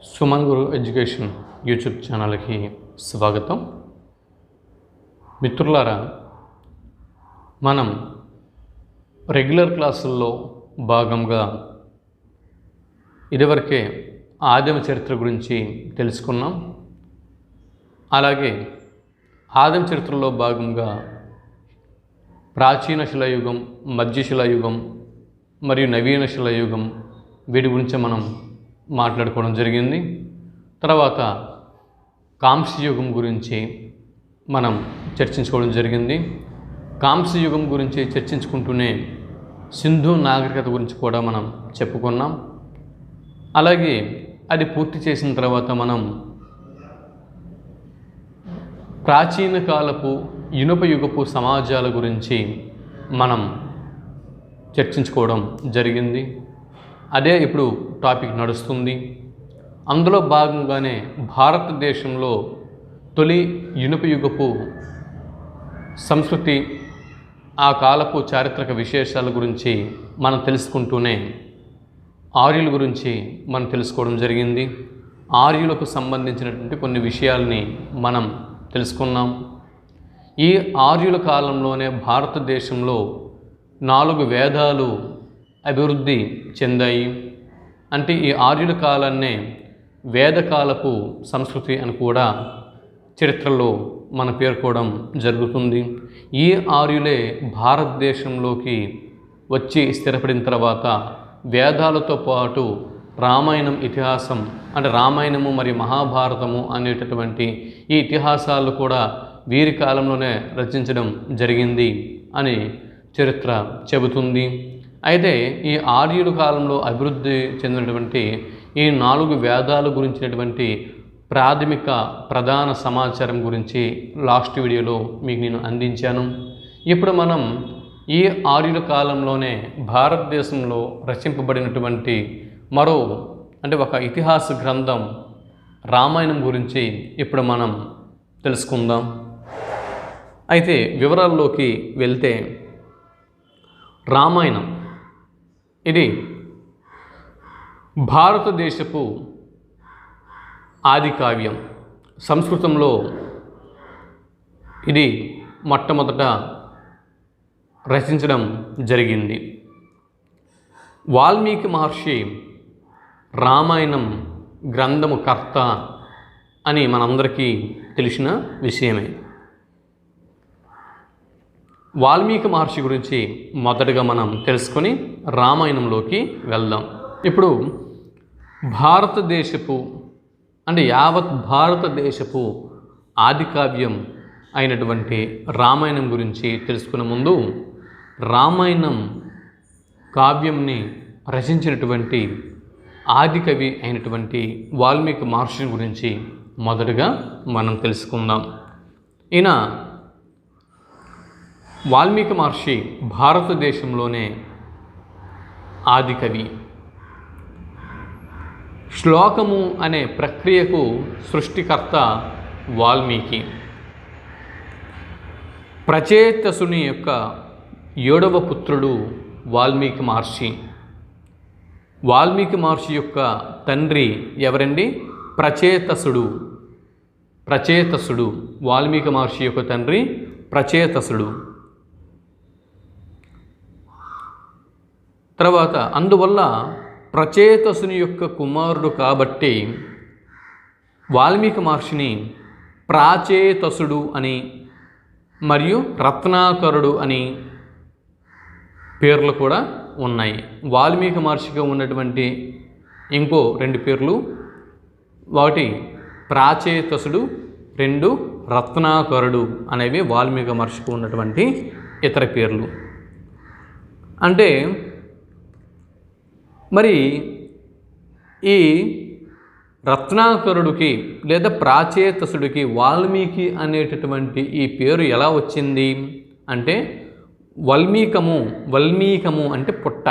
సుమన్ గురు education YouTube ఛానల్కి స్వాగతం. మిత్రులారా, మనం రెగ్యులర్ క్లాసుల్లో భాగంగా ఇదివరకే ఆదిమ చరిత్ర గురించి తెలుసుకున్నాం. అలాగే ఆదిమ చరిత్రలో భాగంగా ప్రాచీన శిలాయుగం, మధ్య శిలాయుగం మరియు నవీన శిలాయుగం వీటి గురించి మనం మాట్లాడుకోవడం జరిగింది. తర్వాత కాంస్యయుగం గురించి మనం చర్చించుకోవడం జరిగింది. కాంస్యయుగం గురించి చర్చించుకుంటూనే సింధు నాగరికత గురించి కూడా మనం చెప్పుకున్నాం. అలాగే అది పూర్తి చేసిన తర్వాత మనం ప్రాచీన కాలపు ఇనుప యుగపు సమాజాల గురించి మనం చర్చించుకోవడం జరిగింది. అదే ఇప్పుడు టాపిక్ నడుస్తుంది. అందులో భాగంగానే భారతదేశంలో తొలి ఇనుప యుగపు సంస్కృతి, ఆ కాలపు చారిత్రక విశేషాల గురించి మనం తెలుసుకుంటూనే ఆర్యుల గురించి మనం తెలుసుకోవడం జరిగింది. ఆర్యులకు సంబంధించినటువంటి కొన్ని విషయాల్ని మనం తెలుసుకున్నాం. ఈ ఆర్యుల కాలంలోనే భారతదేశంలో 4 వేదాలు అభివృద్ధి చెందాయి. అంటే ఈ ఆర్యుల కాలాన్నే వేదకాలపు సంస్కృతి అని కూడా చరిత్రలో మనం పేర్కోవడం జరుగుతుంది. ఈ ఆర్యులే భారతదేశంలోకి వచ్చి స్థిరపడిన తర్వాత వేదాలతో పాటు రామాయణం ఇతిహాసం, అంటే రామాయణము మరియు మహాభారతము అనేటటువంటి ఈ ఇతిహాసాలు కూడా వీరి కాలంలోనే రచించడం జరిగింది అని చరిత్ర చెబుతుంది. అయితే ఈ ఆర్యుల కాలంలో అభివృద్ధి చెందినటువంటి ఈ 4 వేదాల గురించినటువంటి ప్రాథమిక ప్రధాన సమాచారం గురించి లాస్ట్ వీడియోలో మీకు నేను అందించాను. ఇప్పుడు మనం ఈ ఆర్యుల కాలంలోనే భారతదేశంలో రచింపబడినటువంటి మరో ఒక ఇతిహాస గ్రంథం రామాయణం గురించి ఇప్పుడు మనం తెలుసుకుందాం. అయితే వివరాల్లోకి వెళ్తే రామాయణం ఇది భారతదేశపు ఆది కావ్యం. సంస్కృతంలో ఇది మొట్టమొదట రచించడం జరిగింది. వాల్మీకి మహర్షి రామాయణం గ్రంథము కర్త అని మనందరికీ తెలిసిన విషయమే. వాల్మీకి మహర్షి గురించి మొదటగా మనం తెలుసుకొని రామాయణంలోకి వెళ్దాం. ఇప్పుడు భారతదేశపు యావత్ భారతదేశపు ఆది కావ్యం అయినటువంటి రామాయణం గురించి తెలుసుకునే ముందు రామాయణం కావ్యంని రచించినటువంటి ఆది కవి అయినటువంటి వాల్మీకి మహర్షి గురించి మొదటగా మనం తెలుసుకుందాం. ఈయన వాల్మీకి మహర్షి భారతదేశంలోనే ఆది కవి. శ్లోకము అనే ప్రక్రియకు సృష్టికర్త వాల్మీకి. ప్రచేతసుని యొక్క 7వ పుత్రుడు వాల్మీకి మహర్షి. వాల్మీకి మహర్షి యొక్క తండ్రి ఎవరండి? ప్రచేతసుడు. వాల్మీకి మహర్షి యొక్క తండ్రి ప్రచేతసుడు. తర్వాత అందువల్ల ప్రచేతసుని యొక్క కుమారుడు కాబట్టి వాల్మీకి మహర్షిని ప్రాచేతసుడు అని మరియు రత్నాకరుడు అని పేర్లు కూడా ఉన్నాయి. వాల్మీకి మహర్షికి ఉన్నటువంటి ఇంకో 2 పేర్లు, ఒకటి ప్రాచేతసుడు, 2 రత్నాకరుడు అనేవి వాల్మీకి మహర్షికి ఉన్నటువంటి ఇతర పేర్లు. అంటే మరి ఈ రత్నాకరుడికి లేదా ప్రాచేతసుడికి వాల్మీకి అనేటటువంటి ఈ పేరు ఎలా వచ్చింది అంటే వల్మీకము అంటే పుట్ట.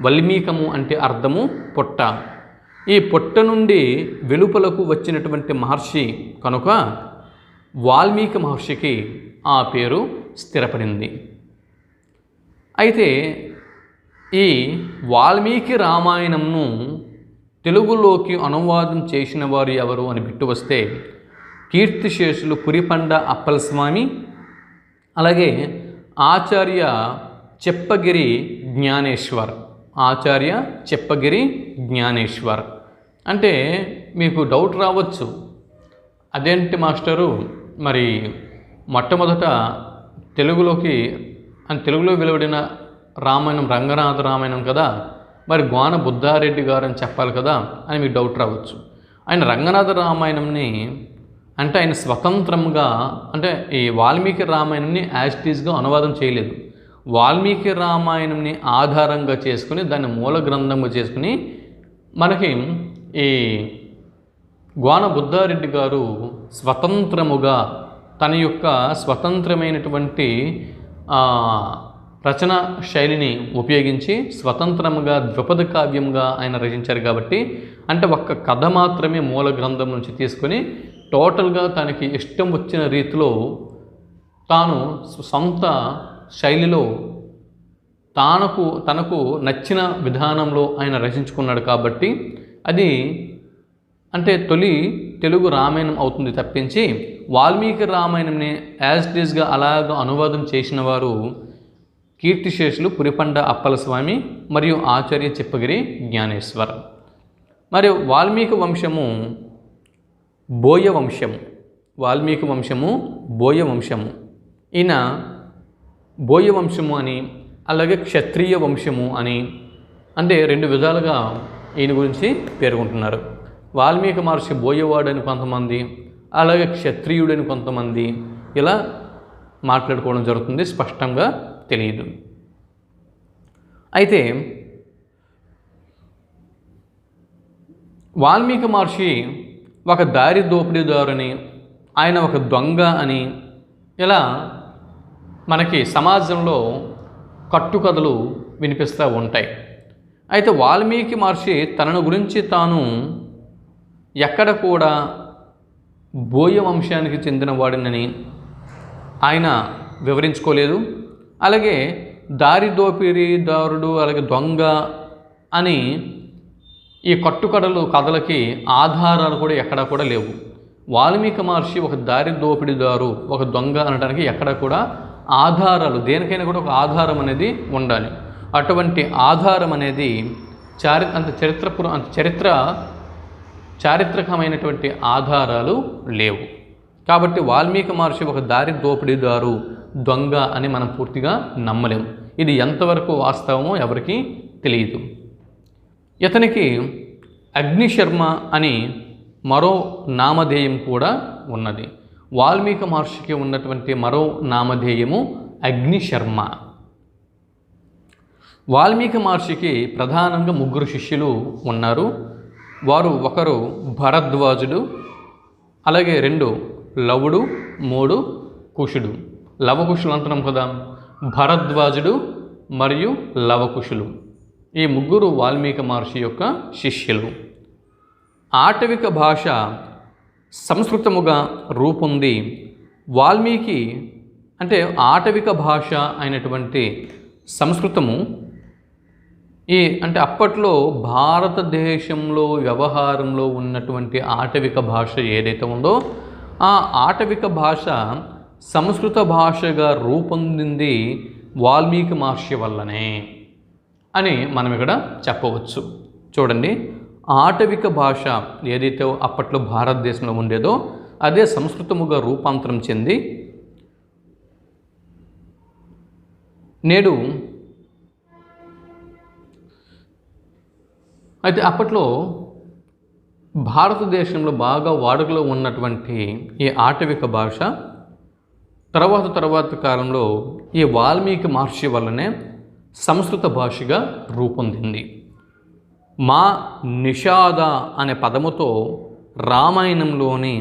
వల్మీకము అంటే అర్థము పుట్ట. ఈ పుట్ట నుండి వెలుపలకు వచ్చినటువంటి మహర్షి కనుక వాల్మీకి మహర్షికి ఆ పేరు స్థిరపడింది. అయితే ఈ వాల్మీకి రామాయణంను తెలుగులోకి అనువాదం చేసిన వారు ఎవరు అని బిట్టు వస్తే కీర్తిశేషులు పురిపండ అప్పలస్వామి, అలాగే ఆచార్య చెప్పగిరి జ్ఞానేశ్వర్. ఆచార్య చెప్పగిరి జ్ఞానేశ్వర్. అంటే మీకు డౌట్ రావచ్చు, అదేంటి మాస్టరు, మరి మొట్టమొదట తెలుగులో వెలువడిన రామాయణం రంగనాథ రామాయణం కదా, మరి గోన బుద్ధారెడ్డి గారు అని చెప్పాలి కదా అని మీకు డౌట్ రావచ్చు. ఆయన రంగనాథ రామాయణంని అంటే ఆయన స్వతంత్రంగా అంటే ఈ వాల్మీకి రామాయణంని యాజ్టీజ్గా అనువాదం చేయలేదు. వాల్మీకి రామాయణంని ఆధారంగా చేసుకుని దాన్ని మూల గ్రంథంగా చేసుకుని మనకి ఈ గోన బుద్ధారెడ్డి గారు స్వతంత్రముగా తన యొక్క స్వతంత్రమైనటువంటి రచన శైలిని ఉపయోగించి స్వతంత్రముగా ద్విపద కావ్యంగా ఆయన రచించారు. కాబట్టి అంటే ఒక్క కథ మాత్రమే మూల గ్రంథం నుంచి తీసుకొని టోటల్గా తనకి ఇష్టం వచ్చిన రీతిలో తాను సొంత శైలిలో తనకు నచ్చిన విధానంలో ఆయన రచించుకున్నాడు. కాబట్టి అది అంటే తొలి తెలుగు రామాయణం అవుతుంది తప్పించి వాల్మీకి రామాయణంని యాజ్ ఇట్ ఈజ్గా అలాగ అనువాదం చేసిన వారు కీర్తిశేషులు పురిపండ అప్పలస్వామి మరియు ఆచార్య చెప్పగిరి జ్ఞానేశ్వర్. మరియు వాల్మీకి వంశము బోయ వంశము. వాల్మీకి వంశము బోయ వంశము. ఈయన బోయ వంశము అని, అలాగే క్షత్రియ వంశము అని, అంటే రెండు విధాలుగా ఈయన గురించి పేర్కొంటున్నారు. వాల్మీకి మహర్షి బోయవాడని కొంతమంది, అలాగే క్షత్రియుడని కొంతమంది ఇలా మాట్లాడుకోవడం జరుగుతుంది, స్పష్టంగా తెలియదు. అయితే వాల్మీకి మహర్షి ఒక దారి దోపిడీదారుని, ఆయన ఒక దొంగ అని ఇలా మనకి సమాజంలో కట్టుకథలు వినిపిస్తూ ఉంటాయి. అయితే వాల్మీకి మహర్షి తనను గురించి తాను ఎక్కడ కూడా బోయ వంశానికి చెందిన వాడినని ఆయన వివరించుకోలేదు. అలాగే దారి దోపిడీదారుడు, అలాగే దొంగ అని ఈ కథలకి ఆధారాలు కూడా ఎక్కడా కూడా లేవు. వాల్మీకి మహర్షి ఒక దారి దోపిడీదారు, ఒక దొంగ అనడానికి ఎక్కడ కూడా ఆధారాలు, దేనికైనా కూడా ఒక ఆధారం అనేది ఉండాలి. అటువంటి ఆధారం అనేది చారిత్రకమైనటువంటి ఆధారాలు లేవు. కాబట్టి వాల్మీకి మహర్షి ఒక దారి దోపిడీదారు, దొంగ అని మనం పూర్తిగా నమ్మలేము. ఇది ఎంతవరకు వాస్తవమో ఎవరికీ తెలియదు. ఇతనికి అగ్నిశర్మ అని మరో నామధేయం కూడా ఉన్నది. వాల్మీకి మహర్షికి ఉన్నటువంటి మరో నామధేయము అగ్నిశర్మ. వాల్మీకి మహర్షికి ప్రధానంగా 3 శిష్యులు ఉన్నారు. వారు ఒకరు భరద్వాజుడు, అలాగే 2 లవుడు, 3 కుషుడు. లవకుశులు అంటున్నాం కదా, భరద్వాజుడు మరియు లవకుశులు ఈ 3 వాల్మీకి మహర్షి యొక్క శిష్యులు. ఆటవిక భాష సంస్కృతముగా రూపొంది వాల్మీకి అంటే ఆటవిక భాష అయినటువంటి సంస్కృతము అంటే అప్పట్లో భారతదేశంలో వ్యవహారంలో ఉన్నటువంటి ఆటవిక భాష ఏదైతే ఉందో ఆ ఆటవిక భాష సంస్కృత భాషగా రూపొందింది వాల్మీకి మహర్షి వల్లనే అని మనం ఇక్కడ చెప్పవచ్చు. చూడండి, ఆటవిక భాష ఏదైతే అప్పట్లో భారతదేశంలో ఉండేదో అదే సంస్కృతముగా రూపాంతరం చెంది నేడు అయితే అప్పట్లో భారతదేశంలో బాగా వాడుకలో ఉన్నటువంటి ఈ ఆటవిక భాష తర్వాత కాలంలో ఈ వాల్మీకి మహర్షి వల్లనే సంస్కృత భాషగా రూపొందింది. మా నిషాద అనే పదముతో రామాయణంలోని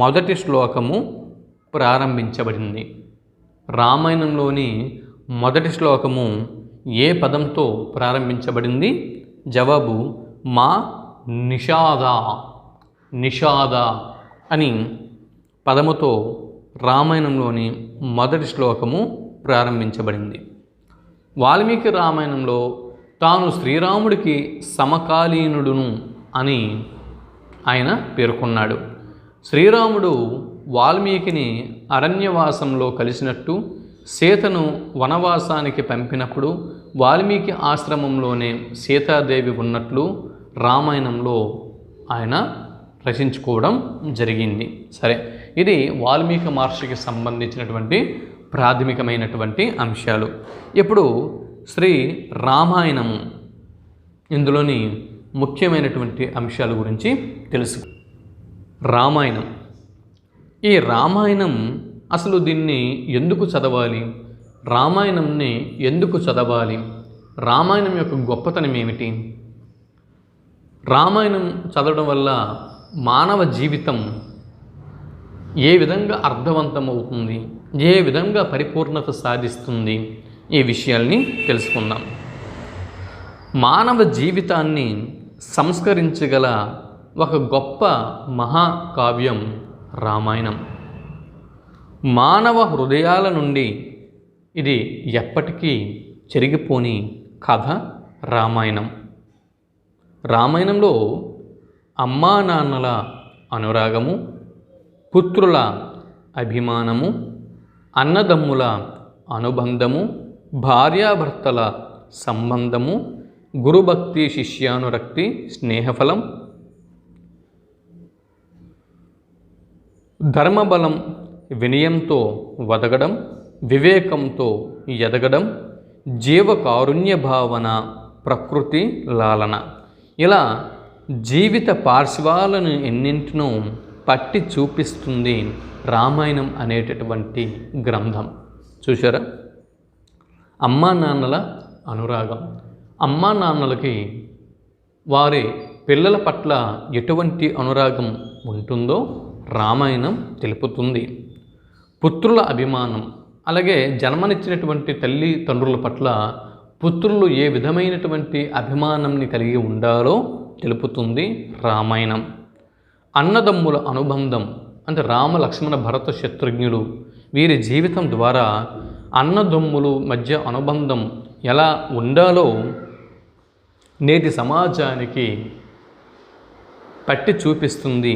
మొదటి శ్లోకము ప్రారంభించబడింది. రామాయణంలోని మొదటి శ్లోకము ఏ పదంతో ప్రారంభించబడింది? జవాబు మా నిషాద అని పదముతో రామాయణంలోని మొదటి శ్లోకము ప్రారంభించబడింది. వాల్మీకి రామాయణంలో తాను శ్రీరాముడికి సమకాలీనుడును అని ఆయన పేర్కొన్నాడు. శ్రీరాముడు వాల్మీకిని అరణ్యవాసంలో కలిసినట్టు, సీతను వనవాసానికి పంపినప్పుడు వాల్మీకి ఆశ్రమంలోనే సీతాదేవి ఉన్నట్లు రామాయణంలో ఆయన రచించుకోవడం జరిగింది. సరే, ఇది వాల్మీకి మహర్షికి సంబంధించినటువంటి ప్రాథమికమైనటువంటి అంశాలు. ఇప్పుడు శ్రీ రామాయణము, ఇందులోని ముఖ్యమైనటువంటి అంశాల గురించి తెలుసు. రామాయణం, ఈ రామాయణం అసలు దీన్ని ఎందుకు చదవాలి, రామాయణంని ఎందుకు చదవాలి, రామాయణం యొక్క గొప్పతనం ఏమిటి, రామాయణం చదవడం వల్ల మానవ జీవితం ఏ విధంగా అర్థవంతమవుతుంది, ఏ విధంగా పరిపూర్ణత సాధిస్తుంది, ఈ విషయాల్ని తెలుసుకుందాం. మానవ జీవితాన్ని సంస్కరించగల ఒక గొప్ప మహాకావ్యం రామాయణం. మానవ హృదయాల నుండి ఇది ఎప్పటికీ చెరిగిపోని కథ రామాయణం. రామాయణంలో అమ్మా నాన్నల అనురాగము, పుత్రుల అభిమానము, అన్నదమ్ముల అనుబంధము, భార్యాభర్తల సంబంధము, గురుభక్తి శిష్యానురక్తి స్నేహఫలం, ధర్మబలం వినయంతో వదగడం, వివేకంతో ఎదగడం, జీవకారుణ్య భావన, ప్రకృతి లాలన, ఇలా జీవిత పార్శ్వాలను ఎన్నింటినో పట్టి చూపిస్తుంది రామాయణం అనేటటువంటి గ్రంథం. చూసారా, అమ్మా నాన్నల అనురాగం, అమ్మా నాన్నలకి వారి పిల్లల పట్ల ఎటువంటి అనురాగం ఉంటుందో రామాయణం తెలుపుతుంది. పుత్రుల అభిమానం, అలాగే జన్మనిచ్చినటువంటి తల్లి తండ్రుల పట్ల పుత్రులు ఏ విధమైనటువంటి అభిమానంని కలిగి ఉండాలో తెలుపుతుంది రామాయణం. అన్నదమ్ముల అనుబంధం, అంటే రామ లక్ష్మణ భరత శత్రుఘ్నులు వీరి జీవితం ద్వారా అన్నదమ్ములు మధ్య అనుబంధం ఎలా ఉండాలో నేటి సమాజానికి పట్టి చూపిస్తుంది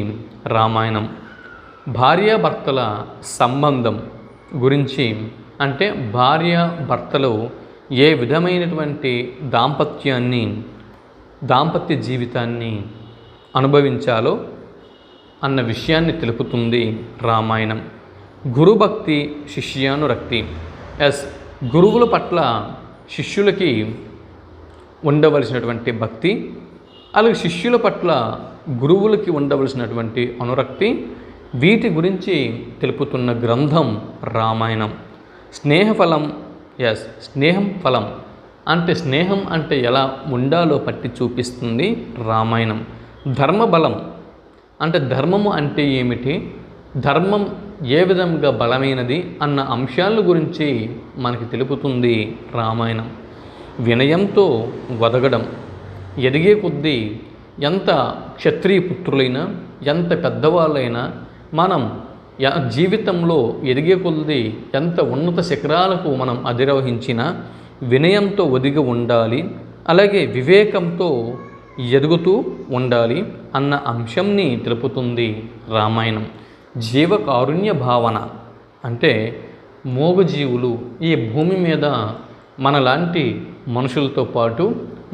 రామాయణం. భార్యాభర్తల సంబంధం గురించి, అంటే భార్యాభర్తలు ఏ విధమైనటువంటి దాంపత్య జీవితాన్ని అనుభవించాలో అన్న విషయాన్ని తెలుపుతుంది రామాయణం. గురుభక్తి శిష్యానురక్తి, గురువుల పట్ల శిష్యులకి ఉండవలసినటువంటి భక్తి, అలాగే శిష్యుల పట్ల గురువులకి ఉండవలసినటువంటి అనురక్తి, వీటి గురించి తెలుపుతున్న గ్రంథం రామాయణం. స్నేహఫలం, స్నేహం ఫలం, అంటే స్నేహం అంటే ఎలా ఉండాలో పట్టి చూపిస్తుంది రామాయణం. ధర్మబలం, అంటే ధర్మము అంటే ఏమిటి, ధర్మం ఏ విధంగా బలమైనది అన్న అంశాల గురించి మనకి తెలుపుతుంది రామాయణం. వినయంతో వదగడం, ఎదిగే కొద్దీ ఎంత క్షత్రియ పుత్రులైనా ఎంత పెద్దవాళ్ళైనా మనం జీవితంలో ఎదిగే కొద్దీ ఎంత ఉన్నత శిఖరాలకు మనం అధిరోహించినా వినయంతో ఒదిగి ఉండాలి, అలాగే వివేకంతో ఎదుగుతూ ఉండాలి అన్న అంశంని తెలుపుతుంది రామాయణం. జీవకారుణ్య భావన, అంటే మూగజీవులు ఈ భూమి మీద మనలాంటి మనుషులతో పాటు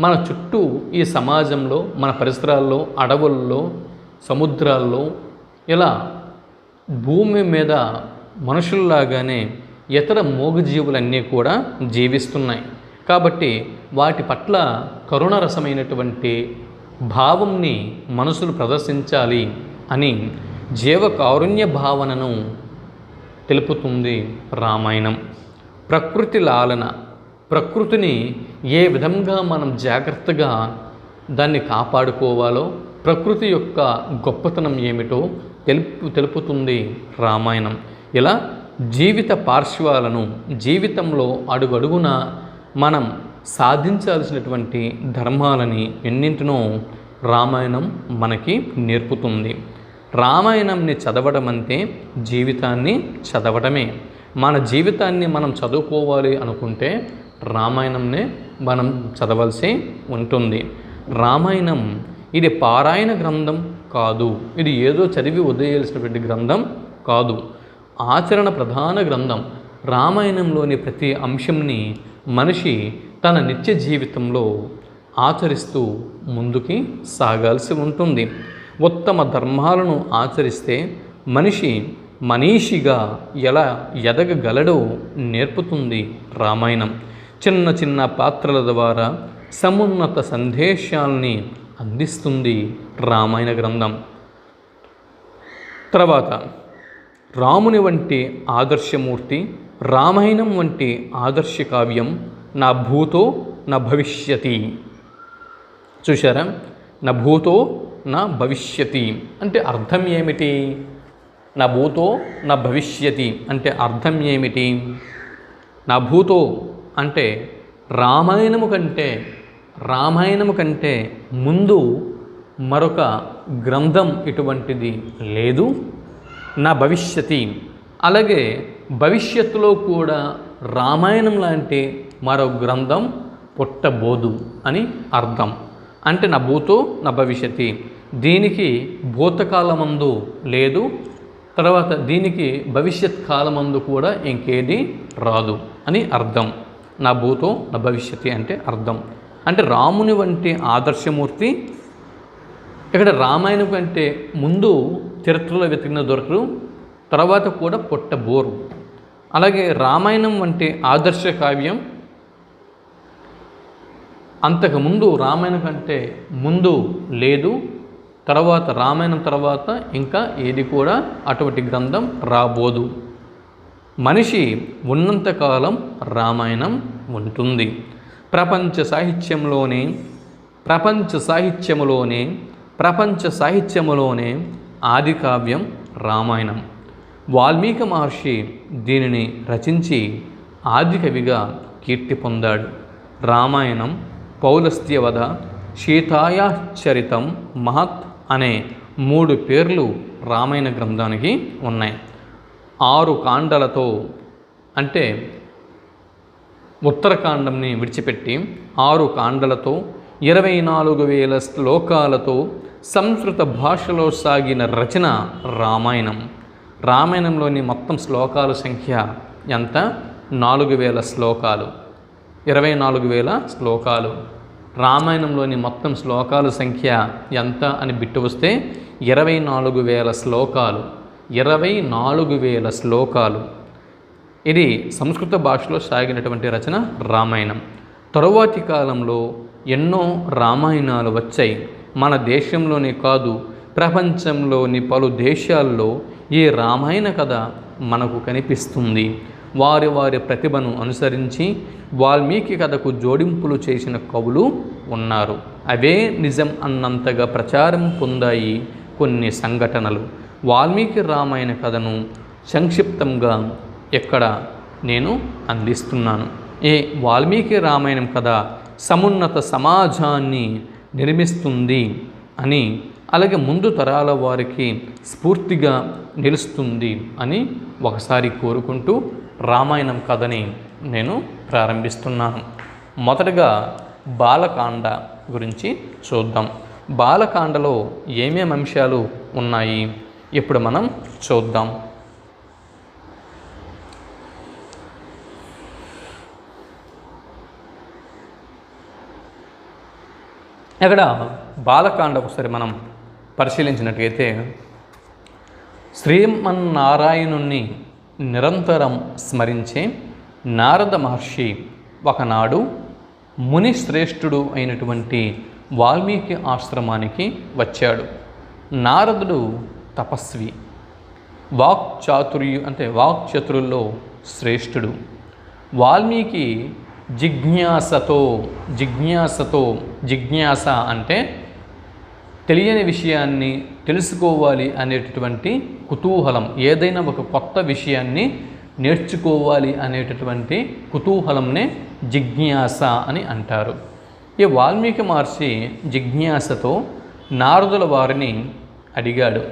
మన చుట్టూ ఈ సమాజంలో, మన పరిసరాల్లో, అడవుల్లో, సముద్రాల్లో ఇలా భూమి మీద మనుషుల్లాగానే ఇతర మూగజీవులన్నీ కూడా జీవిస్తున్నాయి. కాబట్టి వాటి పట్ల కరుణరసమైనటువంటి భావంని మనసులు ప్రదర్శించాలి అని జీవకారుణ్య భావనను తెలుపుతుంది రామాయణం. ప్రకృతి లాలన, ప్రకృతిని ఏ విధంగా మనం జాగ్రత్తగా దాన్ని కాపాడుకోవాలో, ప్రకృతి యొక్క గొప్పతనం ఏమిటో తెలుపుతుంది రామాయణం. ఇలా జీవిత పార్శ్వాలను, జీవితంలో అడుగడుగున మనం సాధించాల్సినటువంటి ధర్మాలని ఎన్నింటినో రామాయణం మనకి నేర్పుతుంది. రామాయణంని చదవడం అంటే జీవితాన్ని చదవడమే. మన జీవితాన్ని మనం చదువుకోవాలి అనుకుంటే రామాయణంనే మనం చదవాల్సి ఉంటుంది. రామాయణం ఇది పారాయణ గ్రంథం కాదు, ఇది ఏదో చదివి వదిలేయాల్సినటువంటి గ్రంథం కాదు, ఆచరణ ప్రధాన గ్రంథం. రామాయణంలోని ప్రతి అంశంని మనిషి తన నిత్య జీవితంలో ఆచరిస్తూ ముందుకి సాగాల్సి ఉంటుంది. ఉత్తమ ధర్మాలను ఆచరిస్తే మనిషి మనీషిగా ఎలా ఎదగగలడో నేర్పుతుంది రామాయణం. చిన్న చిన్న పాత్రల ద్వారా సమున్నత సందేశాల్ని అందిస్తుంది రామాయణ గ్రంథం. తర్వాత రాముని వంటి ఆదర్శమూర్తి, రామాయణం వంటి ఆదర్శ కావ్యం నా భూతో నా భవిష్యతి. చూశారా? నా భూతో నా భవిష్యతి అంటే అర్థం ఏమిటి? నా భూతో నా భవిష్యతి అంటే అర్థం ఏమిటి? నా భూతో అంటే రామాయణము కంటే ముందు మరొక గ్రంథం ఇటువంటిది లేదు. నా భవిష్యతి, అలాగే భవిష్యత్తులో కూడా రామాయణం లాంటి మరో గ్రంథం పుట్టబోదు అని అర్థం. అంటే నా భూతో నా భవిష్యతి, దీనికి భూతకాలమందు లేదు, తర్వాత దీనికి భవిష్యత్ కాలమందు కూడా ఇంకేది రాదు అని అర్థం. నా భూతో నా భవిష్యతి అంటే అర్థం. అంటే రాముని వంటి ఆదర్శమూర్తి ఇక్కడ రామాయణం కంటే ముందు చరిత్రలో వెతికిన దొరకరు, తర్వాత కూడా పుట్టబోరు. అలాగే రామాయణం వంటి ఆదర్శ కావ్యం అంతకుముందు రామాయణం కంటే ముందు లేదు, తర్వాత రామాయణం తర్వాత ఇంకా ఏది కూడా అటువంటి గ్రంథం రాబోదు. మనిషి ఉన్నంతకాలం రామాయణం ఉంటుంది. ప్రపంచ సాహిత్యములోనే ఆది కావ్యం రామాయణం. వాల్మీకి మహర్షి దీనిని రచించి ఆది కవిగా కీర్తి పొందాడు. రామాయణం, పౌలస్త్యవధ, సీతాయాశ్చరితం, మహత్ అనే 3 పేర్లు రామాయణ గ్రంథానికి ఉన్నాయి. 6 కాండలతో అంటే ఉత్తరకాండంని విడిచిపెట్టి 6 కాండలతో 24,000 శ్లోకాలతో సంస్కృత భాషలో సాగిన రచన రామాయణం. రామాయణంలోని మొత్తం శ్లోకాల సంఖ్య ఎంత? 4,000 శ్లోకాలు, 24,000 శ్లోకాలు. రామాయణంలోని మొత్తం శ్లోకాల సంఖ్య ఎంత అని బిట్టు వస్తే 24,000 శ్లోకాలు. 24,000 శ్లోకాలు. ఇది సంస్కృత భాషలో సాగినటువంటి రచన రామాయణం. తరువాతి కాలంలో ఎన్నో రామాయణాలు వచ్చాయి. మన దేశంలోనే కాదు, ప్రపంచంలోని పలు దేశాల్లో ఈ రామాయణ కథ మనకు కనిపిస్తుంది. వారి వారి ప్రతిభను అనుసరించి వాల్మీకి కథకు జోడింపులు చేసిన కవులు ఉన్నారు. అవే నిజం అన్నంతగా ప్రచారం పొందాయి కొన్ని సంఘటనలు. వాల్మీకి రామాయణ కథను సంక్షిప్తంగా ఇక్కడ నేను అందిస్తున్నాను. ఈ వాల్మీకి రామాయణం కథ సమున్నత సమాజాన్ని నిర్మిస్తుంది అని, అలాగే ముందు తరాల వారికి స్ఫూర్తిగా నిలుస్తుంది అని ఒకసారి కోరుకుంటూ రామాయణం కథని నేను ప్రారంభిస్తున్నాను. మొదటగా బాలకాండ గురించి చూద్దాం. బాలకాండలో ఏమేమి అంశాలు ఉన్నాయి ఇప్పుడు మనం చూద్దాం. ఇక్కడ బాలకాండ ఒకసారి మనం పరిశీలించినట్లయితే శ్రీమన్నారాయణుణ్ణి నిరంతరం స్మరించే నారద మహర్షి ఒకనాడు ముని శ్రేష్ఠుడు అయినటువంటి వాల్మీకి ఆశ్రమానికి వచ్చాడు. నారదుడు తపస్వి, వాక్చాతురుల్లో శ్రేష్ఠుడు. వాల్మీకి జిజ్ఞాస అంటే తెలియని విషయాన్ని తెలుసుకోవాలి అనేటటువంటి కుతూహలం, ఏదైనా ఒక కొత్త విషయాన్ని నేర్చుకోవాలి అనేటటువంటి కుతూహలంనే జిజ్ఞాస అని అంటారు. ఈ వాల్మీకి మహర్షి జిజ్ఞాసతో నారదుల వారిని అడిగాడు.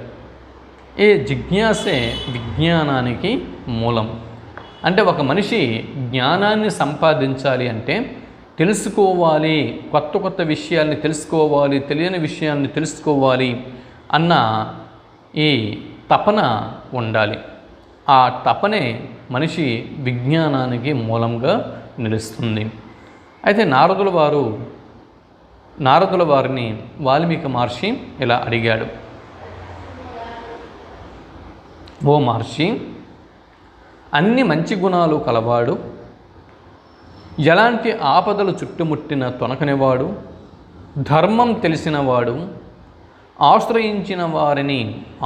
ఈ జిజ్ఞాసే విజ్ఞానానికి మూలం. అంటే ఒక మనిషి జ్ఞానాన్ని సంపాదించాలి అంటే తెలుసుకోవాలి, కొత్త కొత్త విషయాల్ని తెలుసుకోవాలి, తెలియని విషయాల్ని తెలుసుకోవాలి అన్న ఈ తపన ఉండాలి. ఆ తపనే మనిషి విజ్ఞానానికి మూలంగా నిలుస్తుంది. అయితే నారదుల వారిని వాల్మీకి మహర్షి ఇలా అడిగాడు, ఓ మహర్షి, అన్ని మంచి గుణాలు కలవాడు, ఎలాంటి ఆపదలు చుట్టుముట్టిన తొనకనివాడు, ధర్మం తెలిసినవాడు, ఆశ్రయించిన వారిని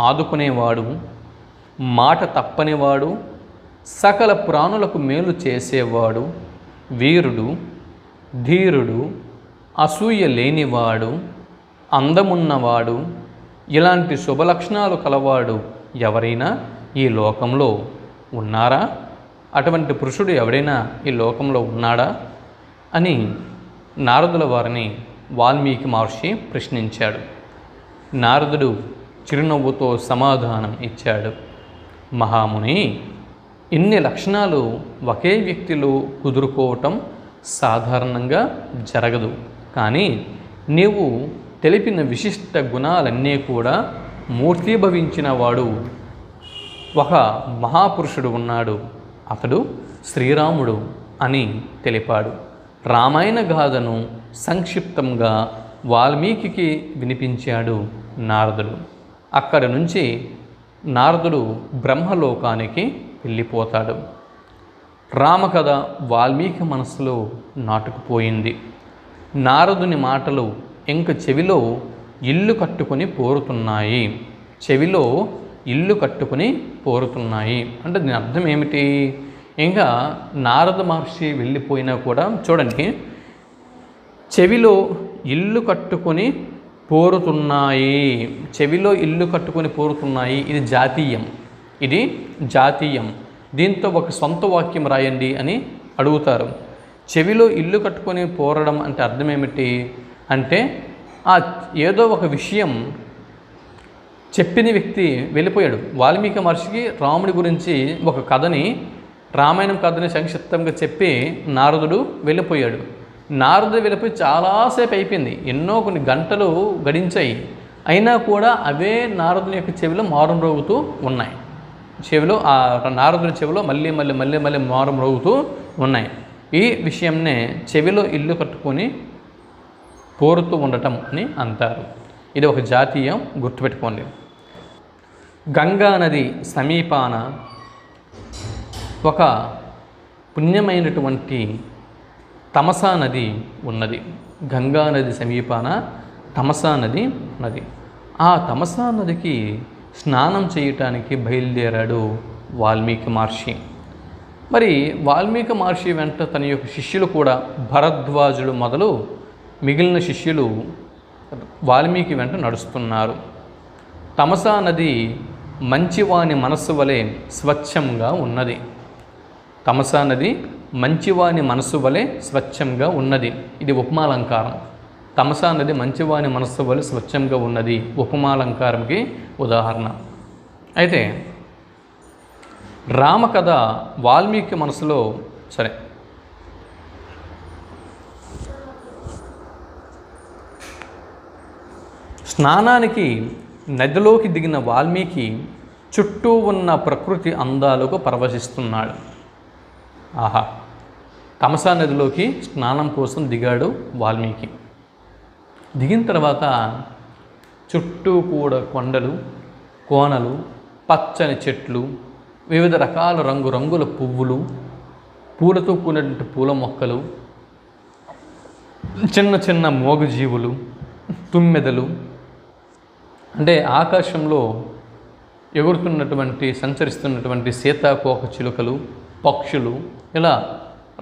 ఆదుకునేవాడు, మాట తప్పనివాడు, సకల ప్రాణులకు మేలు చేసేవాడు, వీరుడు, ధీరుడు, అసూయ లేనివాడు, అందమున్నవాడు, ఇలాంటి శుభలక్షణాలు కలవాడు ఎవరైనా ఈ లోకంలో ఉన్నారా? అటువంటి పురుషుడు ఎవడైనా ఈ లోకంలో ఉన్నాడా అని నారదుల వారిని వాల్మీకి మహర్షి ప్రశ్నించాడు. నారదుడు చిరునవ్వుతో సమాధానం ఇచ్చాడు, మహాముని, ఇన్ని లక్షణాలు ఒకే వ్యక్తిలో కుదురుకోవటం సాధారణంగా జరగదు. కానీ నీవు తెలిపిన విశిష్ట గుణాలన్నీ కూడా మూర్తీభవించిన వాడు ఒక మహాపురుషుడు ఉన్నాడు, అతడు శ్రీరాముడు అని తెలిపాడు. రామాయణ గాథను సంక్షిప్తంగా వాల్మీకి వినిపించాడు నారదుడు. అక్కడి నుంచి నారదుడు బ్రహ్మలోకానికి వెళ్ళిపోతాడు. రామకథ వాల్మీకి మనసులో నాటుకుపోయింది. నారదుని మాటలు ఇంక చెవిలో ఇల్లు కట్టుకొని పోరుతున్నాయి. అంటే దీని అర్థం ఏమిటి? ఇంకా నారద మహర్షి వెళ్ళిపోయినా కూడా చూడండి, చెవిలో ఇల్లు కట్టుకొని పోరుతున్నాయి. ఇది జాతీయం. దీంతో ఒక సొంత వాక్యం రాయండి అని అడుగుతారు. చెవిలో ఇల్లు కట్టుకొని పోరడం అంటే అర్థం ఏమిటి అంటే, ఏదో ఒక విషయం చెప్పిన వ్యక్తి వెళ్ళిపోయాడు. వాల్మీకి మహర్షికి రాముడి గురించి ఒక కథని, రామాయణం కథని సంక్షిప్తంగా చెప్పి నారదుడు వెళ్ళిపోయాడు. నారదుడు వెళ్ళిపోయి చాలాసేపు అయిపోయింది, కొన్ని గంటలు గడించాయి. అయినా కూడా అవే నారదుని యొక్క చెవిలో మారం రోగుతూ ఉన్నాయి. నారదుని చెవిలో మళ్ళీ మారం రోగుతూ ఉన్నాయి. ఈ విషయంనే చెవిలో ఇల్లు కట్టుకొని పోరుతూ ఉండటం అని అంటారు. ఇది ఒక జాతీయం, గుర్తుపెట్టుకోండి. గంగా నది సమీపాన ఒక పుణ్యమైనటువంటి తమసా నది ఉన్నది. గంగా నది సమీపాన తమసా నది ఉన్నది. ఆ తమసా నదికి స్నానం చేయటానికి బయలుదేరాడు వాల్మీకి మహర్షి. మరి వాల్మీకి మహర్షి వెంట తన యొక్క శిష్యులు కూడా, భరద్వాజుడు మొదలు మిగిలిన శిష్యులు వాల్మీకి వెంట నడుస్తున్నారు. తమసా నది మంచివాని మనస్సు వలె స్వచ్ఛంగా ఉన్నది. ఇది ఉపమాలంకారం. తమసా నది మంచివాని మనస్సు వలె స్వచ్ఛంగా ఉన్నది ఉపమాలంకారంకి ఉదాహరణ. అయితే రామకథ వాల్మీకి మనసులో స్నానానికి నదిలోకి దిగిన వాల్మీకి చుట్టూ ఉన్న ప్రకృతి అందాలకు పరవశిస్తున్నాడు. తమసా నదిలోకి స్నానం కోసం దిగాడు వాల్మీకి. దిగిన తర్వాత చుట్టూ కూడా కొండలు, కోనలు, పచ్చని చెట్లు, వివిధ రకాల రంగురంగుల పువ్వులు, పూలతో కూడినటువంటి పూల మొక్కలు, చిన్న చిన్న మోగజీవులు, తుమ్మెదలు, అంటే ఆకాశంలో సంచరిస్తున్నటువంటి సీతాకోక చిలుకలు, పక్షులు, ఇలా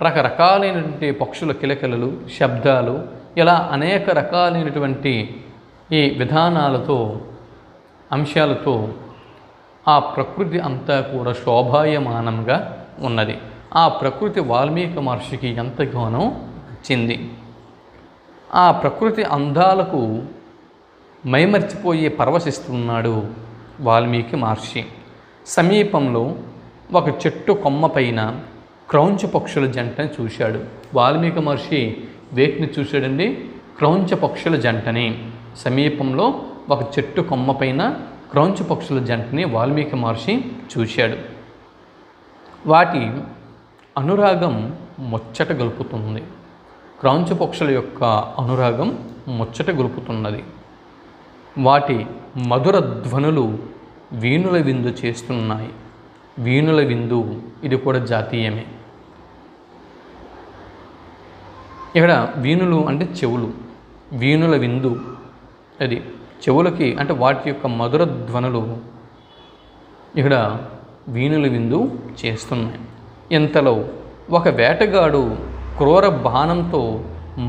రకరకాలైనటువంటి పక్షుల కిలకిలలు, శబ్దాలు, ఇలా అనేక రకాలైనటువంటి ఈ విధానాలతో, అంశాలతో ఆ ప్రకృతి అంతా కూడా శోభాయమానంగా ఉన్నది. ఆ ప్రకృతి వాల్మీకి మహర్షికి ఎంతగానో నచ్చింది. ఆ ప్రకృతి అందాలకు మైమర్చిపోయి పరవశిస్తున్నాడు వాల్మీకి మహర్షి. సమీపంలో ఒక చెట్టు కొమ్మ పైన క్రౌంచ పక్షుల జంటను చూశాడు. వాల్మీకి మహర్షి వేటిని చూశాడండి? క్రౌంచ పక్షుల జంటని. సమీపంలో ఒక చెట్టు కొమ్మ పైన క్రౌంచ పక్షుల జంటని వాల్మీకి మహర్షి చూశాడు. వాటి అనురాగం ముచ్చట గొలుపుతుంది. క్రౌంచ పక్షుల యొక్క అనురాగం ముచ్చట గొలుపుతున్నది. వాటి మధుర ధ్వనులు వీణుల విందు చేస్తున్నాయి. వీణుల విందు ఇది కూడా జాతీయమే. ఇక్కడ వీణులు అంటే చెవులు, వీణుల విందు అది చెవులకి అంటే వాటి యొక్క మధుర ధ్వనులు ఇక్కడ వీణుల విందు చేస్తున్నాయి. ఇంతలో ఒక వేటగాడు క్రూర బాణంతో